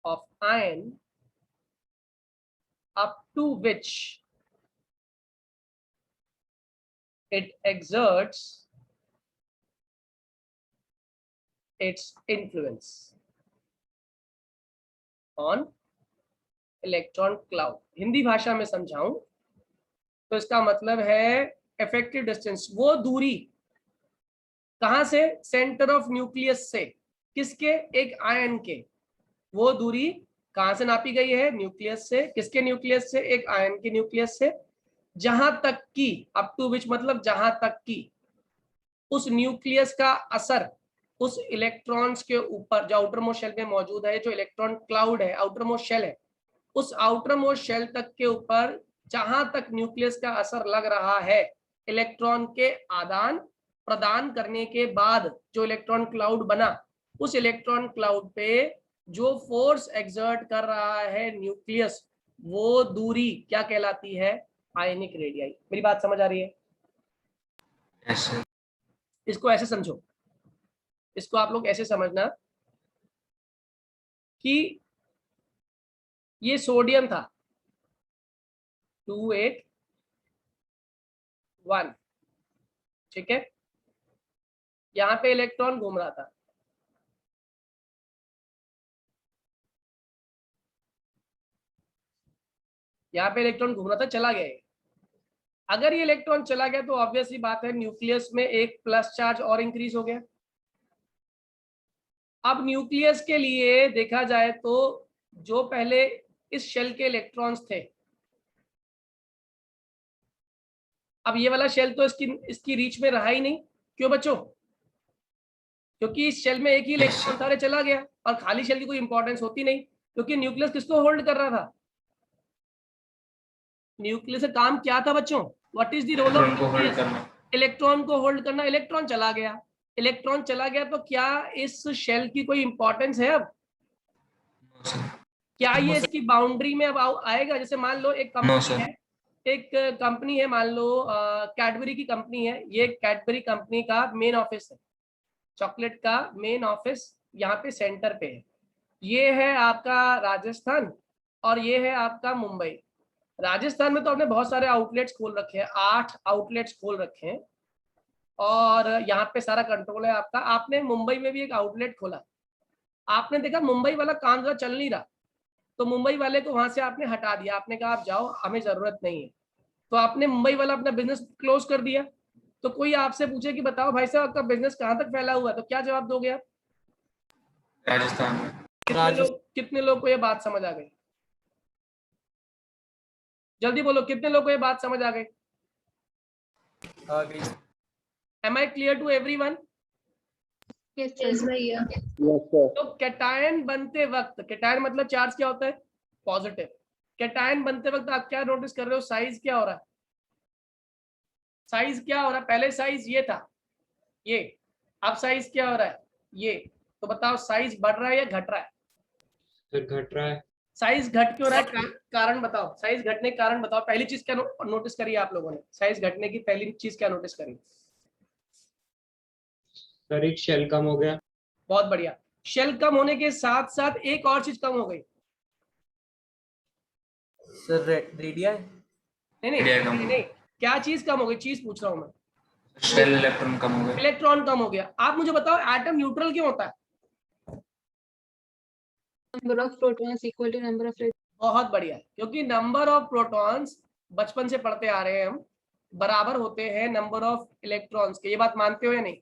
of ion up to which it exerts its influence on electron cloud। Hindi भाषा में समझाऊं तो इसका मतलब है इफेक्टिव डिस्टेंस, वो दूरी कहां से? सेंटर ऑफ न्यूक्लियस से। किसके? एक आयन के। वो दूरी कहां से नापी गई है? न्यूक्लियस से। किसके न्यूक्लियस से? एक आयन के न्यूक्लियस से। जहां तक की, अप टू विच मतलब जहां तक की उस न्यूक्लियस का असर उस इलेक्ट्रॉन्स के ऊपर जो आउटर मोस्ट शेल में मौजूद है, जो इलेक्ट्रॉन क्लाउड है, आउटर मोस्ट शेल है, उस आउटर मोस्ट शेल तक के ऊपर जहां तक न्यूक्लियस का असर लग रहा है, इलेक्ट्रॉन के आदान प्रदान करने के बाद जो इलेक्ट्रॉन क्लाउड बना, उस इलेक्ट्रॉन क्लाउड पे जो फोर्स एक्सर्ट कर रहा है न्यूक्लियस, वो दूरी क्या कहलाती है? Ionic radii. मेरी बात समझ आ रही है? Yes sir. इसको ऐसे समझो, इसको आप लोग ऐसे समझना कि ये सोडियम था 281, ठीक है? यहां पे इलेक्ट्रॉन घूम रहा था, यहां पे इलेक्ट्रॉन घूम रहा था, चला गया। अगर ये इलेक्ट्रॉन चला गया तो ऑब्वियसली बात है न्यूक्लियस में एक प्लस चार्ज और इंक्रीज हो गया। अब न्यूक्लियस के लिए देखा जाए तो जो पहले इस शेल के इलेक्ट्रॉन्स थे, अब ये वाला शेल तो इसकी रीच में रहा ही नहीं। क्यों बच्चों? क्योंकि इस शेल में एक ही इलेक्ट्रॉन था, चला गया, और खाली शेल की कोई इंपॉर्टेंस होती नहीं, क्योंकि न्यूक्लियस किसको होल्ड कर रहा था? न्यूक्लियस का काम क्या था बच्चों? What is the role of nucleus? Electron को होल्ड करना। इलेक्ट्रॉन चला गया, इलेक्ट्रॉन चला गया तो क्या इस शेल की कोई इंपॉर्टेंस है अब? क्या ये इसकी बाउंड्री में अब आएगा? जैसे मान लो एक कंपनी है, एक कंपनी है, मान लो कैडबरी की कंपनी है, ये कैडबरी कंपनी का मेन ऑफिस है, चॉकलेट का मेन ऑफिस यहाँ पे सेंटर पे है। ये है आपका राजस्थान और ये है आपका मुंबई। राजस्थान में तो आपने बहुत सारे आउटलेट्स खोल रखे हैं, 8 आउटलेट्स खोल रखे हैं, और यहाँ पे सारा कंट्रोल है आपका। आपने मुंबई में भी एक आउटलेट खोला, आपने देखा मुंबई वाला काम जरा चल नहीं रहा, तो मुंबई वाले को वहां से आपने हटा दिया, आपने कहा आप जाओ, हमें जरूरत नहीं है, तो आपने मुंबई वाला अपना बिजनेस क्लोज कर दिया। तो कोई आपसे पूछे कि बताओ भाई साहब आपका बिजनेस कहाँ तक फैला हुआ है, तो क्या जवाब दोगे आप? राजस्थान में। कितने लोग को ये बात समझ आ गई? जल्दी बोलो, कितने लोग को ये बात समझ आ गई? Am I clear to everyone? Yes, sir. भैया। तो कैटायन बनते वक्त, कैटायन मतलब चार्ज क्या होता है? पॉजिटिव। कैटायन बनते वक्त आप क्या नोटिस कर रहे हो? साइज क्या हो रहा है? साइज क्या हो रहा है? पहले साइज ये था, ये, अब साइज क्या हो रहा है? ये। तो बताओ साइज बढ़ रहा है या घट रहा है? सर घट रहा है। साइज घट क्यों रहा है? कारण बताओ, साइज घटने के कारण बताओ। पहली चीज क्या नोटिस करी आप लोगों ने? साइज घटने की पहली चीज क्या नोटिस करी? सर एक शेल कम हो गया। बहुत बढ़िया। शेल कम होने के साथ साथ एक और चीज कम हो गई। सर रेडिया। नहीं, क्या चीज कम हो गई? चीज पूछ रहा हूं मैं। शेल इलेक्ट्रॉन कम हो गए। इलेक्ट्रॉन कम हो गया। आप मुझे बताओ एटम न्यूट्रल क्यों होता है? Number of protons equal to number of electrons. बहुत बढ़िया, क्योंकि नंबर ऑफ प्रोटॉन्स बचपन से पढ़ते आ रहे हैं हम, बराबर होते हैं नंबर ऑफ इलेक्ट्रॉन्स के। ये बात मानते हो या नहीं?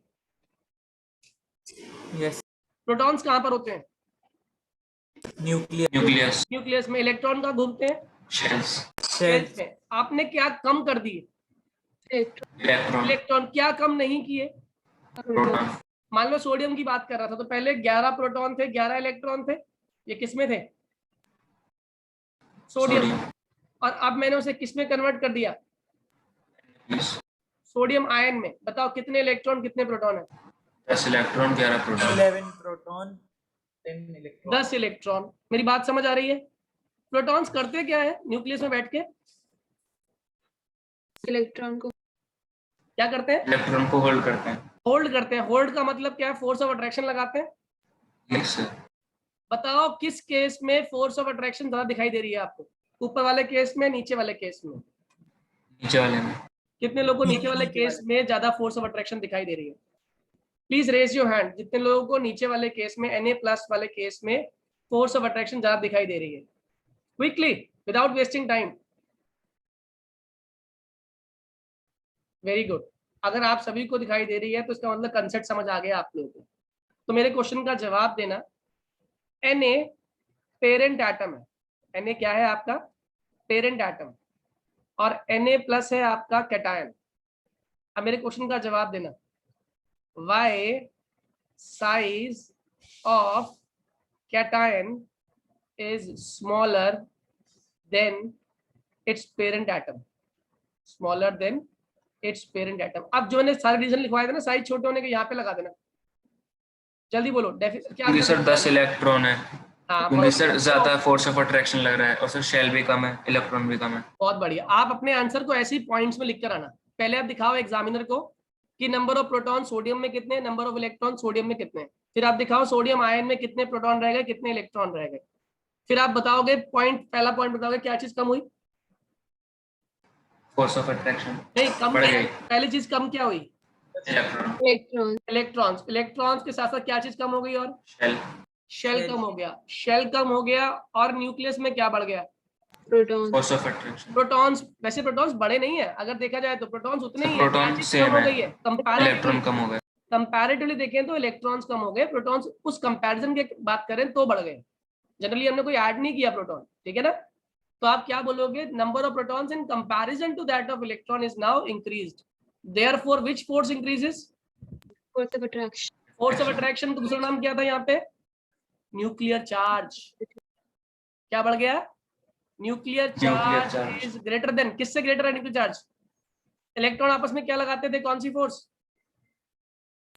यस। प्रोटॉन्स कहां पर होते हैं? न्यूक्लियस। न्यूक्लियस में। इलेक्ट्रॉन कहां घूमते हैं? शेल्स। शेल्स में। आपने क्या कम कर दिए? इलेक्ट्रॉन। इलेक्ट्रॉन। क्या कम नहीं किए? प्रोटॉन। मान लो सोडियम की बात कर रहा था, तो पहले 11 प्रोटॉन थे, 11 इलेक्ट्रॉन थे, ये किसमें थे? सोडियम। और अब मैंने उसे किसमें कन्वर्ट कर दिया? सोडियम आयन में। बताओ कितने इलेक्ट्रॉन कितने प्रोटॉन है? 10 electron 11 proton. 11 proton 10 electron. 10 electron. मेरी बात समझ आ रही है? प्रोटॉन्स करते क्या है न्यूक्लियस में बैठ के? इलेक्ट्रॉन को क्या करते हैं? इलेक्ट्रॉन को होल्ड करते हैं। होल्ड करते हैं। होल्ड का मतलब क्या है? फोर्स ऑफ अट्रैक्शन लगाते हैं। Yes sir. बताओ किस केस में फोर्स ऑफ अट्रैक्शन ज्यादा दिखाई दे रही है आपको? ऊपर वाले केस में, नीचे वाले केस में? नीचे वाले में। कितने लोगों को नीचे वाले केस में ज्यादा फोर्स ऑफ अट्रैक्शन दिखाई दे रही है? Please raise your hand. जितने लोगों को नीचे वाले केस में, Na+ वाले केस में फोर्स ऑफ अट्रैक्शन ज्यादा दिखाई दे रही है? Quickly, without wasting time. Very good. अगर आप सभी को दिखाई दे रही है तो इसका मतलब कंसेप्ट समझ आ गया आप लोगों को। तो मेरे क्वेश्चन का जवाब देना। Na पेरेंट एटम है, Na क्या है आपका? पेरेंट एटम, और Na प्लस है आपका कैटायन। अब मेरे क्वेश्चन का जवाब देना। Why size of cation is smaller than its parent atom? Smaller than its parent atom। अब जो मैंने सारे रीजन लिखवाए थे ना साइज छोटे होने के, यहाँ पे लगा देना। जल्दी बोलो क्या क्योंकि सर 10 इलेक्ट्रॉन है, हाँ क्योंकि सर ज्यादा फोर्स ऑफ अट्रैक्शन लग रहा है, और सर शेल भी कम है, इलेक्ट्रॉन भी कम है। बहुत बढ़िया। आप अपने आंसर को ऐसे ही पॉइंट्स में लिख कर आना। पहले आप दिखाओ एग्जामिनर को कि नंबर ऑफ प्रोटॉन सोडियम में कितने, नंबर ऑफ इलेक्ट्रॉन सोडियम में कितने। फिर आप दिखाओ सोडियम आयन में कितने प्रोटॉन रह गए, कितने इलेक्ट्रॉन रह गए। फिर आप बताओगे पॉइंट, पहला पॉइंट बताओगे क्या चीज कम हुई? फोर्स ऑफ अट्रैक्शन नहीं कम, बढ़ गई। पहली चीज कम क्या हुई? इलेक्ट्रॉन। इलेक्ट्रॉन। इलेक्ट्रॉन्स। इलेक्ट्रॉन्स के साथ साथ क्या चीज कम हो गई? और शेल। शेल कम हो गया। शेल कम हो गया और न्यूक्लियस में क्या बढ़ गया? Proton. Force of attraction. Protons. वैसे प्रोटॉन्स बड़े नहीं है, अगर देखा जाए तो प्रोटॉन्स उतने ही है। प्रोटॉन क्या चीज सेम कम हो है, गई है? इलेक्ट्रॉन कम हो गए। कंपैरेटिवली देखें तो इलेक्ट्रॉन्स कम हो गए, प्रोटॉन्स उस कंपैरिजन की बात करें तो बढ़ गए। जनरली हमने कोई ऐड नहीं किया प्रोटॉन, ठीक है ना? तो आप क्या बोलोगे? Number of protons in comparison to that of electron is now increased, therefore which force increases? Force of attraction. Force of attraction का दूसरा नाम क्या था यहाँ पे? Nuclear charge. क्या बढ़ गया? Nuclear charge is greater than, किससे ग्रेटर है न्यूक्लियर चार्ज? इलेक्ट्रॉन आपस में क्या लगाते थे, कौन सी फोर्स?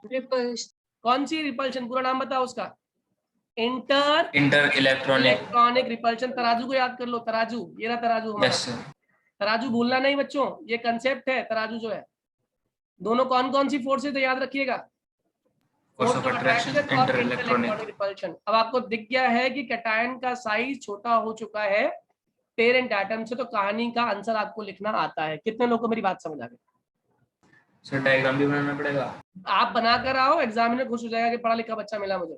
रिपल्शन। कौन सी रिपल्शन? पूरा नाम बताओ उसका। Inter electronic. Electronic repulsion. तराजू को याद कर लो, तराजू, ये रहा तराजू हमारा। Yes sir. तराजू भूलना नहीं बच्चों, ये कंसेप्ट है तराजू जो है। दोनों कौन कौन सी फोर्सेज याद रखिएगा? Force of attraction, inter electronic. Repulsion. अब आपको दिख गया है कि कैटायन का साइज छोटा हो चुका है पेरेंट एटम से, तो कहानी का आंसर आपको लिखना आता है। कितने लोगों को मेरी बात समझ आ गई? सर डायग्राम भी बनाना पड़ेगा? आप बनाकर आओ, एग्जामिनर खुश हो जाएगा कि पढ़ा लिखा बच्चा मिला मुझे।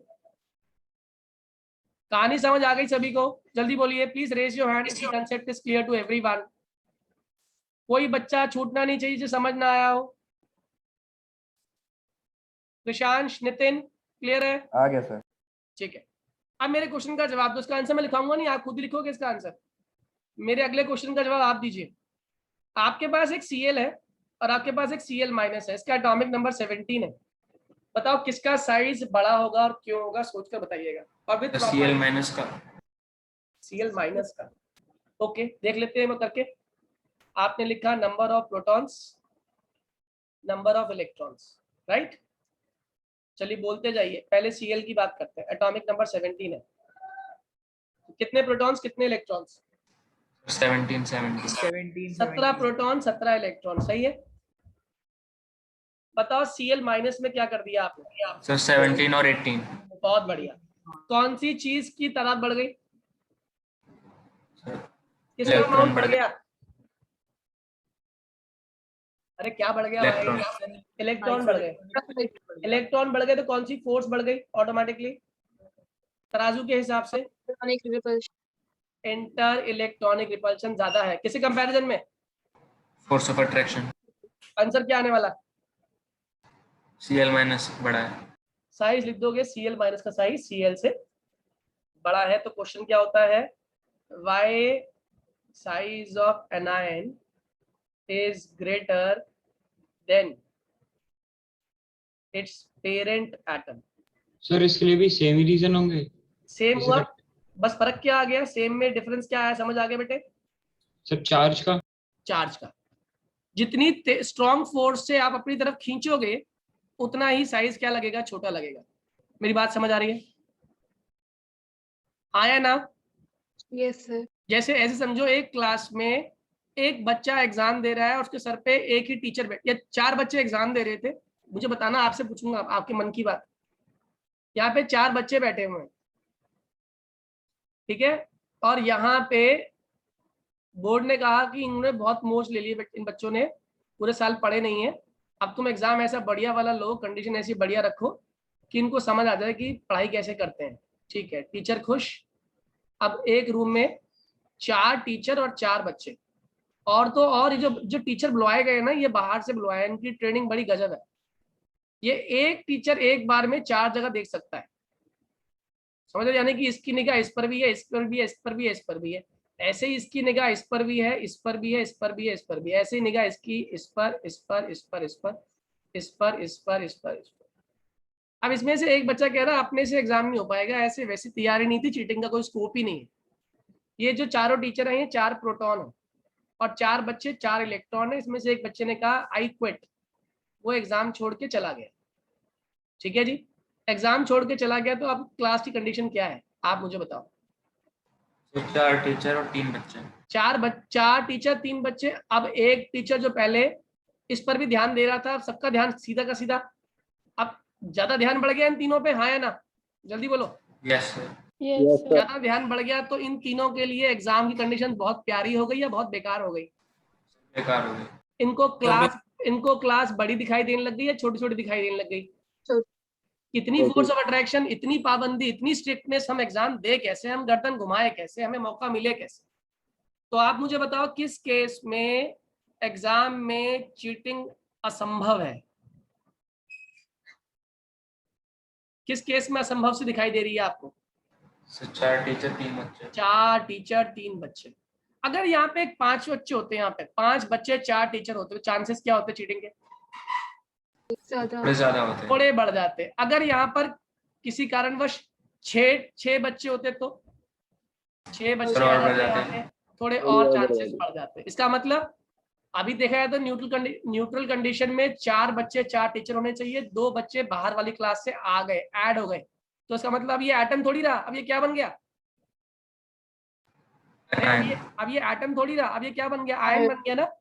कहानी समझ आ गई सभी को? जल्दी बोलिए please, raise your hand if the concept is clear to everyone. कोई बच्चा छूटना नहीं चाहिए जो समझ ना आया हो। विशांश, नितिन, क्लियर है? आ गया सर। ठीक है। अब मेरे क्वेश्चन का जवाब दो। इसका आंसर मैं लिखाऊंगा नहीं, आप खुद ही लिखोगे इसका आंसर। मेरे अगले क्वेश्चन का जवाब आप दीजिए। आपके पास एक Cl है और आपके पास एक Cl माइनस है, इसका एटॉमिक नंबर 17 है। बताओ किसका साइज बड़ा होगा और क्यों होगा, सोचकर बताइएगा। और विद Cl माइनस का। Cl माइनस का। ओके, देख लेते हैं मैं करके। आपने लिखा number of protons, number of electrons, right? चलिए बोलते जाइए। पहले Cl की बात करते हैं। एटॉमिक नंबर 17 है। कितने प्रोटॉन्स कितने इलेक्ट्रॉन्स? 17 17 प्रोटॉन 17 इलेक्ट्रॉन, सही है। बताओ Cl माइनस में क्या कर दिया आपने? सर 17 और 18। बहुत बढ़िया। कौन सी चीज की तादाद बढ़ गई? किसका अमाउंट बढ़ गया? अरे क्या बढ़ गया भाई? इलेक्ट्रॉन बढ़ गए। इलेक्ट्रॉन बढ़ गए तो कौन सी फोर्स बढ़ गई ऑटोमेटिकली तराजू के हिसाब से? रिपल्शन। इंटर इलेक्ट्रॉनिक रिपल्शन ज्यादा है। किसी कंपैरिजन में? Force of attraction. आंसर क्या आने वाला? Cl माइनस बड़ा है। साइज लिख दोगे, Cl माइनस का साइज Cl से बड़ा है। तो क्वेश्चन क्या होता है? Why size of anion is greater than its parent atom? Sir इसके लिए भी सेम ही रीजन होंगे? सेम इसे हुआ, कट- बस फर्क क्या आ गया? सेम में डिफरेंस क्या आया, समझ आ गया बेटे? सर चार्ज का। चार्ज का। जितनी स्ट्रॉन्ग फोर्स से आप अपनी तरफ खींचोगे उतना ही साइज क्या लगेगा? छोटा लगेगा। मेरी बात समझ आ रही है? आया ना? Yes sir. जैसे ऐसे समझो, एक क्लास में एक बच्चा एग्जाम दे रहा है और उसके सर पे एक ही टीचर बैठ, या 4 बच्चे एग्जाम दे रहे थे, मुझे बताना, आपसे पूछूंगा आपके मन की बात। यहाँ पे 4 बच्चे बैठे हुए हैं, ठीक है? और यहाँ पे बोर्ड ने कहा कि इन्होंने बहुत मोस्ट ले लिए, इन बच्चों ने पूरे साल पढ़े नहीं है। अब तुम एग्जाम ऐसा बढ़िया वाला लो, कंडीशन ऐसी बढ़िया रखो कि इनको समझ आ जाए कि पढ़ाई कैसे करते हैं। ठीक है, टीचर खुश। अब एक रूम में 4 टीचर और 4 बच्चे। और तो और ये जो टीचर बुलवाए गए ना, ये बाहर से बुलवाए, इनकी ट्रेनिंग बड़ी गजब है। ये एक टीचर एक बार में 4 जगह देख सकता है, समझ रहे, यानी कि इसकी निगाह इस पर भी है, इस पर भी है, इस पर भी है, इस पर भी है, ऐसे ही इसकी निगाह इस पर भी है, इस पर भी है, इस पर भी है, इस पर भी है, ऐसे ही निगाह इसकी इस पर, इस पर, इस पर, इस पर, इस पर, इस पर, इस पर, इस पर। अब इसमें से एक बच्चा कह रहा है अपने से एग्जाम नहीं हो पाएगा, ऐसे वैसी तैयारी नहीं थी, चीटिंग का कोई स्कोप ही नहीं है। ये जो चारों टीचर हैं ये 4 प्रोटॉन है और 4 बच्चे 4 इलेक्ट्रॉन है। इसमें से एक बच्चे ने कहा आई क्विट, वो एग्जाम छोड़ के चला गया। ठीक है जी, एग्जाम छोड़ के चला गया, तो अब क्लास की कंडीशन क्या है आप मुझे बताओ। तो 4 टीचर और 3 बच्चे। 4 टीचर 3 बच्चे। अब एक टीचर जो पहले इस पर भी ध्यान दे रहा था, सबका ध्यान सीधा का सीधा, अब ज्यादा ध्यान बढ़ गया इन तीनों पे, हाँ या ना, जल्दी बोलो। Yes sir. ज्यादा ध्यान बढ़ गया तो इन तीनों के लिए एग्जाम की कंडीशन बहुत प्यारी हो गई या बहुत बेकार हो गई? बेकार हो गई। इनको क्लास बड़ी दिखाई देने लग गई या छोटी छोटी दिखाई देने लग गई? कितनी फोर्स ऑफ अट्रैक्शन, इतनी पाबंदी, इतनी स्ट्रिक्टनेस, हम एग्जाम दे कैसे, हम गर्दन घुमाए कैसे, हमें मौका मिले कैसे? तो आप मुझे बताओ किस केस में एग्जाम में चीटिंग असंभव है? किस केस में असंभव से दिखाई दे रही है आपको? 4 टीचर 3 बच्चे। 4 टीचर 3 बच्चे। अगर यहाँ पे 5 बच्चे होते हैं, यहाँ पे 5 बच्चे 4 टीचर होते, तो चांसेस क्या होते चीटिंग के? थोड़े ज्यादा होते हैं, थोड़े बढ़ जाते। अगर यहाँ पर किसी कारणवश 6 बच्चे होते तो 6 बच्चे और आ बढ़ जाते, जाते। यहाँ पे थोड़े और चांसेस बढ़ जाते। इसका मतलब अभी देखा जाए तो न्यूट्रल कंडीशन में 4 बच्चे 4 टीचर होने चाहिए, 2 बच्चे बाहर वाली क्लास से आ गए, ऐड हो गए, तो इसका मतलब ये एटम थोड़ी रहा, अब ये क्या बन गया? अब ये एटम थोड़ी रहा, अब ये क्या बन गया? आयन बन गया ना।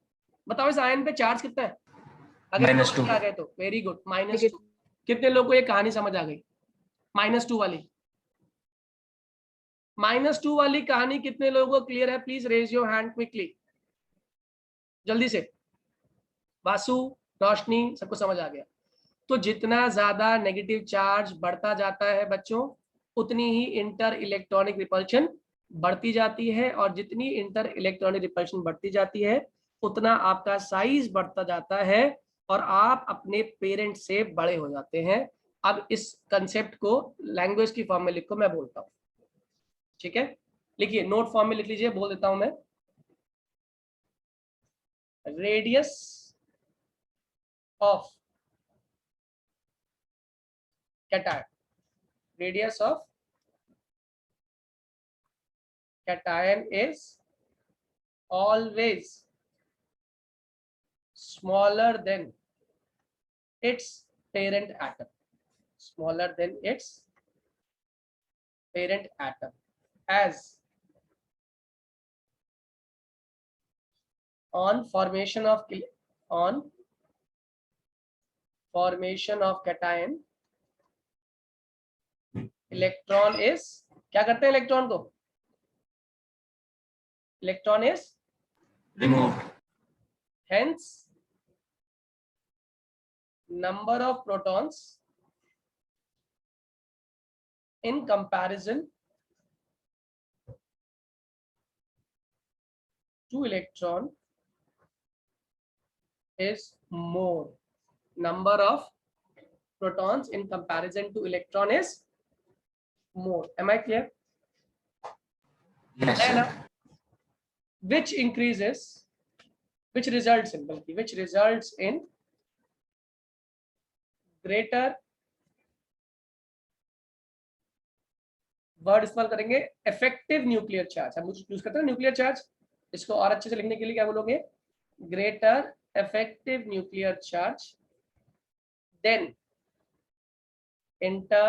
बताओ इस आयन पे चार्ज कितना है अगर -2 आ गए तो? Very good, -2। कितने लोगों को ये कहानी समझ आ गई? -2 वाली, -2 वाली कहानी कितने लोगों को क्लियर है? Please raise your hand quickly, जल्दी से। वासु, रोशनी, सबको समझ आ गया? तो जितना ज्यादा नेगेटिव चार्ज बढ़ता जाता है बच्चों, उतनी ही इंटर इलेक्ट्रॉनिक रिपल्शन बढ़ती जाती है, और जितनी इंटर इलेक्ट्रॉनिक रिपल्शन बढ़ती जाती है उतना आपका साइज बढ़ता जाता है और आप अपने पेरेंट से बड़े हो जाते हैं। अब इस कंसेप्ट को लैंग्वेज की फॉर्म में लिखो, मैं बोलता हूं, ठीक है? लिखिए, नोट फॉर्म में लिख लीजिए, बोल देता हूं मैं। Radius of cation, radius of cation is always smaller than its parent atom, smaller than its parent atom, as on formation of cation, electron is, क्या करते हैं इलेक्ट्रॉन को? Electron is removed. Hence number of protons in comparison two electron is more. Number of protons in comparison to electron is more. Am I clear? Yes sir. Which increases, which results in greater, word इस्तेमाल करेंगे effective nuclear charge। हम use करते हैं nuclear charge, इसको और अच्छे से लिखने के लिए क्या बोलोगे? greater effective nuclear charge then inter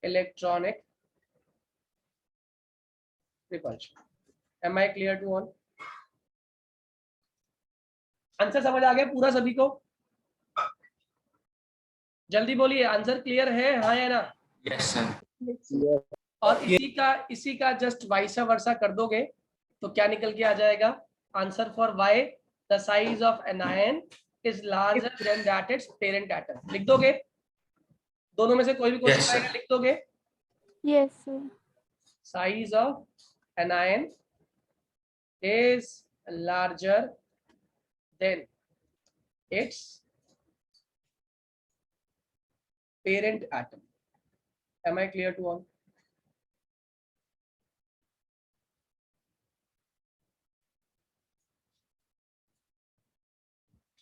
electronic repulsion. Am I clear to all? Answer समझ आ गया पूरा सभी को? जल्दी बोलिए, आंसर क्लियर है, हाँ या ना? Yes sir. और इसी का जस्ट वाइस वर्सा कर दोगे तो क्या निकल के आ जाएगा? Answer for why the size of an ion is larger than that its parent atom. लिख दोगे? दोनों में से कोई भी क्वेश्चन आएगा, लिख दोगे? Yes sir. Size of an ion is larger than its parent atom. Am I clear to all?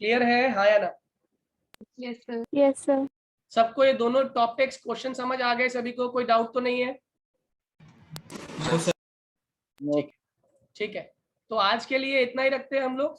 Clear है, हाँ या ना? Yes, sir. Yes, sir. सबको ये दोनों टॉपिक्स क्वेश्चन समझ आ गए? सभी को कोई डाउट तो नहीं है? ठीक है, तो आज के लिए इतना ही रखते हैं हम लोग।